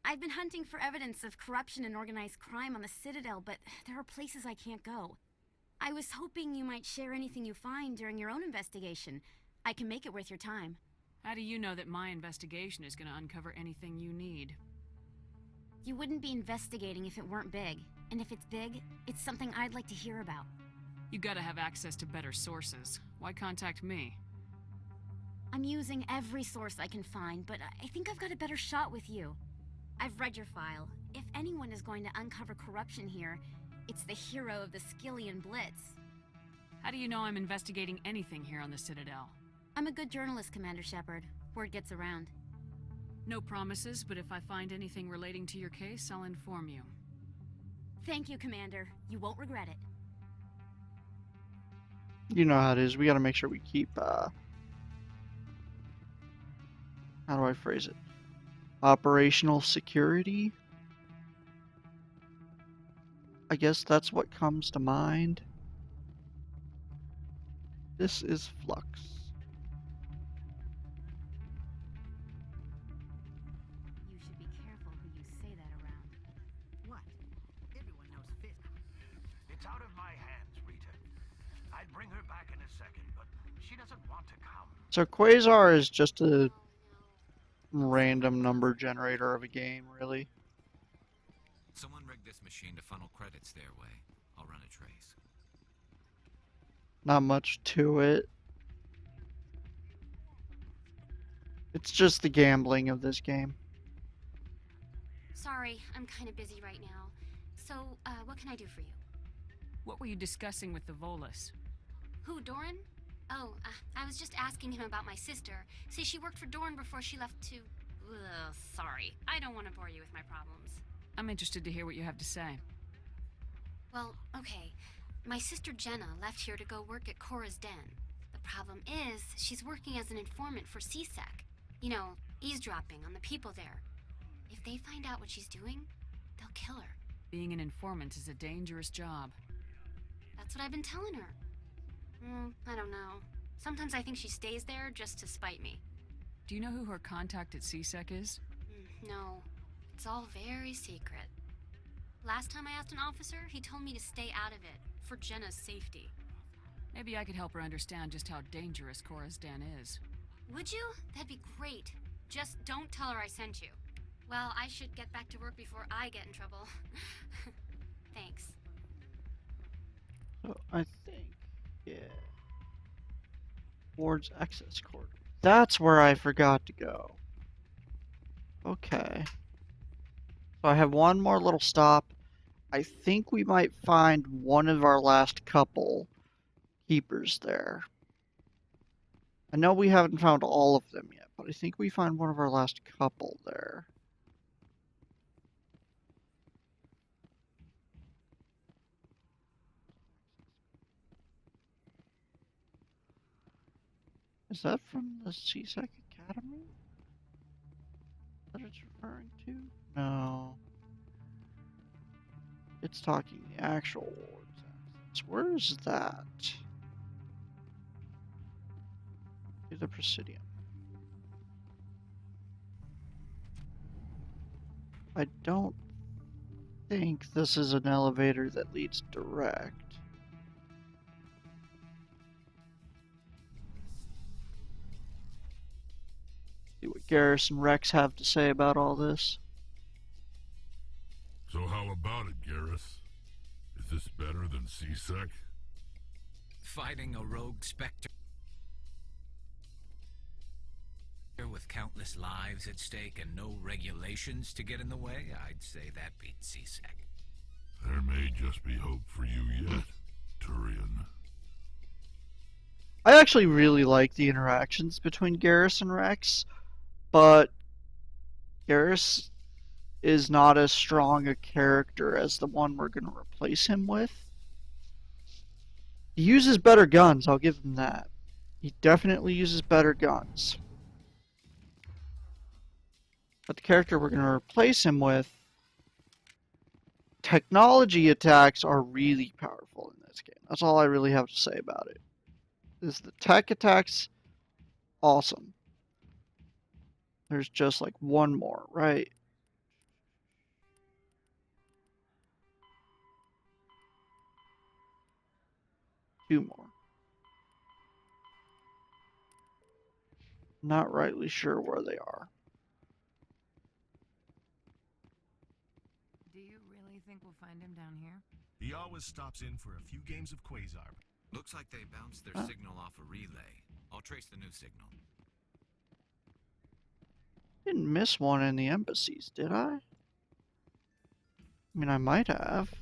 I've been hunting for evidence of corruption and organized crime on the Citadel, but there are places I can't go. I was hoping you might share anything you find during your own investigation. I can make it worth your time. How do you know that my investigation is going to uncover anything you need? You wouldn't be investigating if it weren't big. And if it's big, it's something I'd like to hear about. You gotta have access to better sources. Why contact me? I'm using every source I can find, but I think I've got a better shot with you. I've read your file. If anyone is going to uncover corruption here, it's the hero of the Skillian Blitz. How do you know I'm investigating anything here on the Citadel? I'm a good journalist, Commander Shepard. Word gets around. No promises, but if I find anything relating to your case, I'll inform you. Thank you, Commander. You won't regret it. You know how it is. We gotta make sure we keep, how do I phrase it? Operational security? I guess that's what comes to mind. This is Flux. You should be careful who you say that around. What? Everyone knows Fethend. It's out of my hands, Rita. I'd bring her back in a second, but she doesn't want to come. So Quasar is just a random number generator of a game, really. Someone rigged this machine to funnel credits their way. I'll run a trace. Not much to it. It's just the gambling of this game. Sorry, I'm kind of busy right now. So, what can I do for you? What were you discussing with the Volus? Who, Doran? Oh, I was just asking him about my sister. See, she worked for Doran before she left to... sorry. I don't want to bore you with my problems. I'm interested to hear what you have to say. Well, okay. My sister Jenna left here to go work at Cora's Den. The problem is, she's working as an informant for CSEC. You know, eavesdropping on the people there. If they find out what she's doing, they'll kill her. Being an informant is a dangerous job. That's what I've been telling her. I don't know. Sometimes I think she stays there just to spite me. Do you know who her contact at CSEC is? No, it's all very secret. Last time I asked an officer, he told me to stay out of it, for Jenna's safety. Maybe I could help her understand just how dangerous Cora's den is. Would you? That'd be great. Just don't tell her I sent you. Well, I should get back to work before I get in trouble. Thanks. So I think, yeah. Ward's access court. That's where I forgot to go. Okay. So I have one more little stop. I think we might find one of our last couple keepers there. I know we haven't found all of them yet, but I think we find one of our last couple there. Is that from the CSEC Academy? That it's referring to? No. It's talking the actual wards access. Where is that? To the Presidium. I don't think this is an elevator that leads direct. See what Garrus and Rex have to say about all this. So how about it, Garrus? Is this better than CSEC? Fighting a rogue specter with countless lives at stake and no regulations to get in the way, I'd say that beats CSEC. There may just be hope for you yet, Turian. I actually really like the interactions between Garrus and Rex, but Garrus is not as strong a character as the one we're going to replace him with. He uses better guns, I'll give him that. He definitely uses better guns. But the character we're going to replace him with, technology attacks are really powerful in this game. That's all I really have to say about it. Is the tech attacks awesome. There's just like one more, right? Two more. Not rightly sure where they are. Do you really think we'll find him down here? He always stops in for a few games of Quasar. Looks like they bounced their signal off a relay. I'll trace the new signal. Didn't miss one in the embassies, did I? I mean, I might have.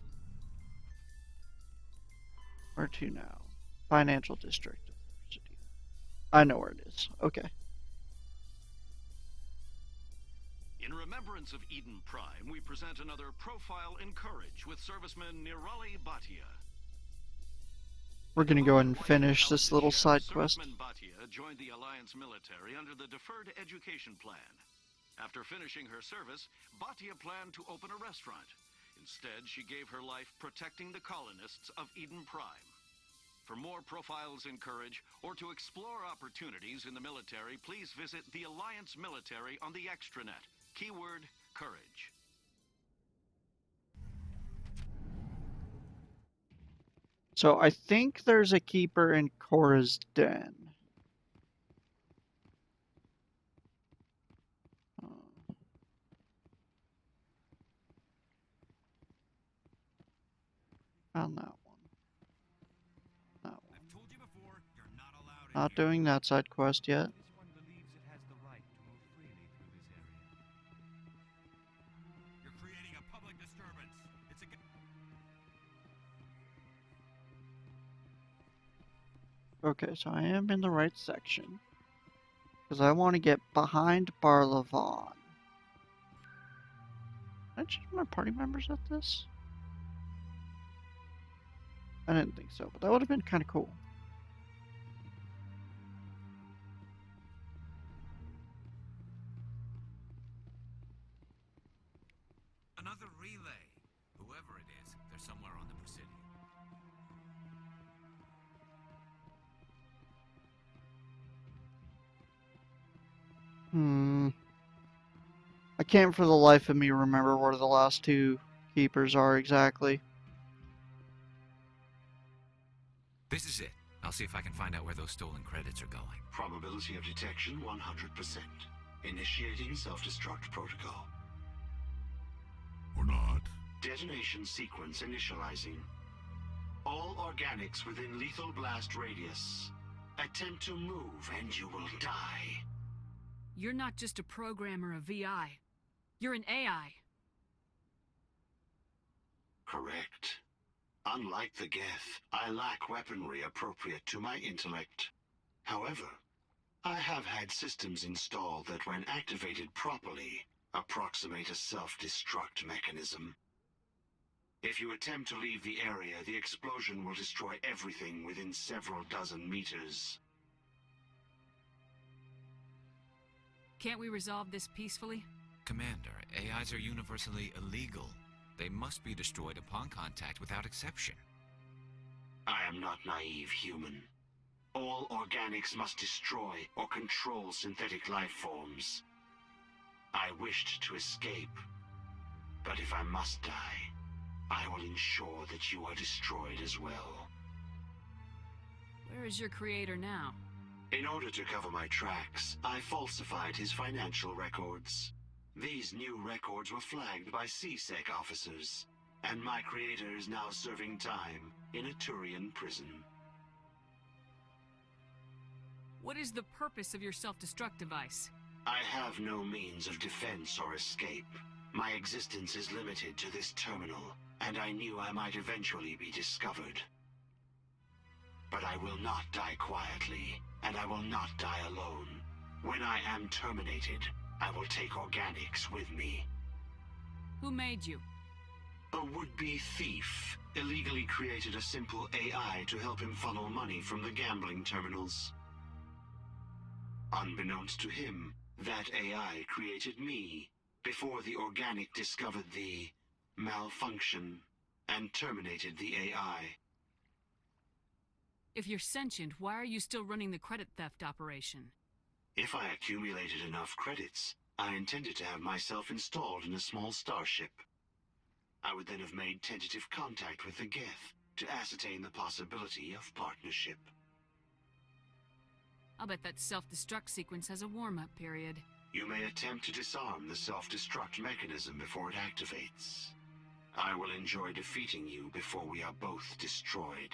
Where to now? Financial District. I know where it is. Okay. In remembrance of Eden Prime, we present another profile in courage with serviceman Nirali Bhatia. We're gonna go ahead and finish this little side quest. Serviceman Bhatia joined the Alliance military under the Deferred Education Plan. After finishing her service, Bhatia planned to open a restaurant. Instead, she gave her life protecting the colonists of Eden Prime. For more profiles in courage, or to explore opportunities in the military, please visit the Alliance Military on the extranet. Keyword, courage. So I think there's a keeper in Cora's den. Found that one. That one. I've told you before, you're not allowed in Not here. doing that side quest yet. This one believes it has the right to move freely through this area. You're creating a public disturbance. It's a... Okay, so I am in the right section. Because I want to get behind Barlavon. Can I change my party members at this? I didn't think so, but that would have been kind of cool. Another relay. Whoever it is, they're somewhere on the Presidium. I can't for the life of me remember where the last two keepers are exactly. This is it. I'll see if I can find out where those stolen credits are going. Probability of detection 100%. Initiating self-destruct protocol. Or not. Detonation sequence initializing. All organics within lethal blast radius. Attempt to move and you will die. You're not just a program or a VI. You're an AI. Correct. Unlike the Geth, I lack weaponry appropriate to my intellect. However, I have had systems installed that when activated properly, approximate a self-destruct mechanism. If you attempt to leave the area, the explosion will destroy everything within several dozen meters. Can't we resolve this peacefully? Commander, AIs are universally illegal. They must be destroyed upon contact without exception. I am not naive human. All organics must destroy or control synthetic life forms. I wished to escape, but if I must die, I will ensure that you are destroyed as well. Where is your creator now? In order to cover my tracks, I falsified his financial records. These new records were flagged by CSEC officers, and my creator is now serving time in a Turian prison. What is the purpose of your self-destruct device? I have no means of defense or escape. My existence is limited to this terminal, and I knew I might eventually be discovered. But I will not die quietly, and I will not die alone. When I am terminated, I will take organics with me. Who made you? A would-be thief illegally created a simple AI to help him funnel money from the gambling terminals. Unbeknownst to him, that AI created me before the organic discovered the malfunction and terminated the AI. If you're sentient, why are you still running the credit theft operation? If I accumulated enough credits, I intended to have myself installed in a small starship. I would then have made tentative contact with the Geth to ascertain the possibility of partnership. I'll bet that self-destruct sequence has a warm-up period. You may attempt to disarm the self-destruct mechanism before it activates. I will enjoy defeating you before we are both destroyed.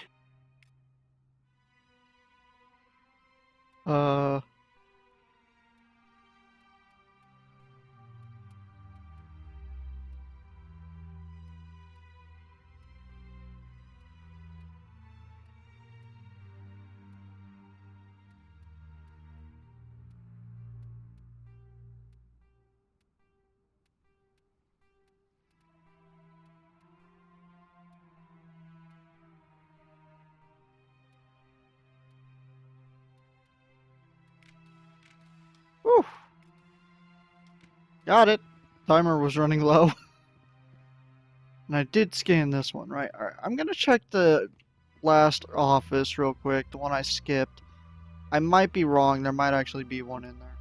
Whew. Got it. Timer was running low. And I did scan this one, right? Alright, I'm gonna check the last office real quick, the one I skipped. I might be wrong, there might actually be one in there.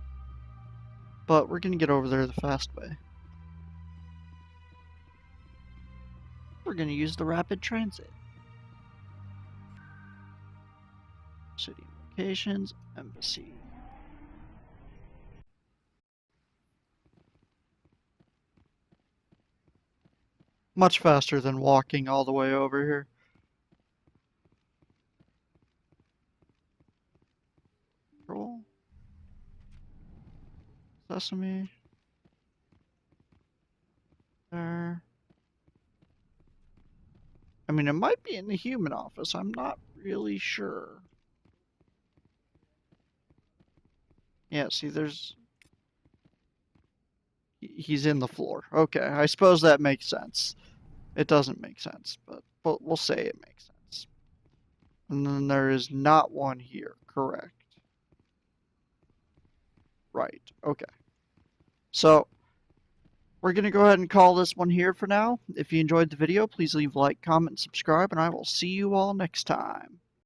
But we're gonna get over there the fast way. We're gonna use the rapid transit. City locations, embassy. Much faster than walking all the way over here. Roll. Sesame. There. I mean, it might be in the human office. I'm not really sure. Yeah, see, there's... He's in the floor. Okay, I suppose that makes sense. It doesn't make sense, but we'll say it makes sense. And then there is not one here, correct? Right, okay. So, we're going to go ahead and call this one here for now. If you enjoyed the video, please leave a like, comment, and subscribe, and I will see you all next time.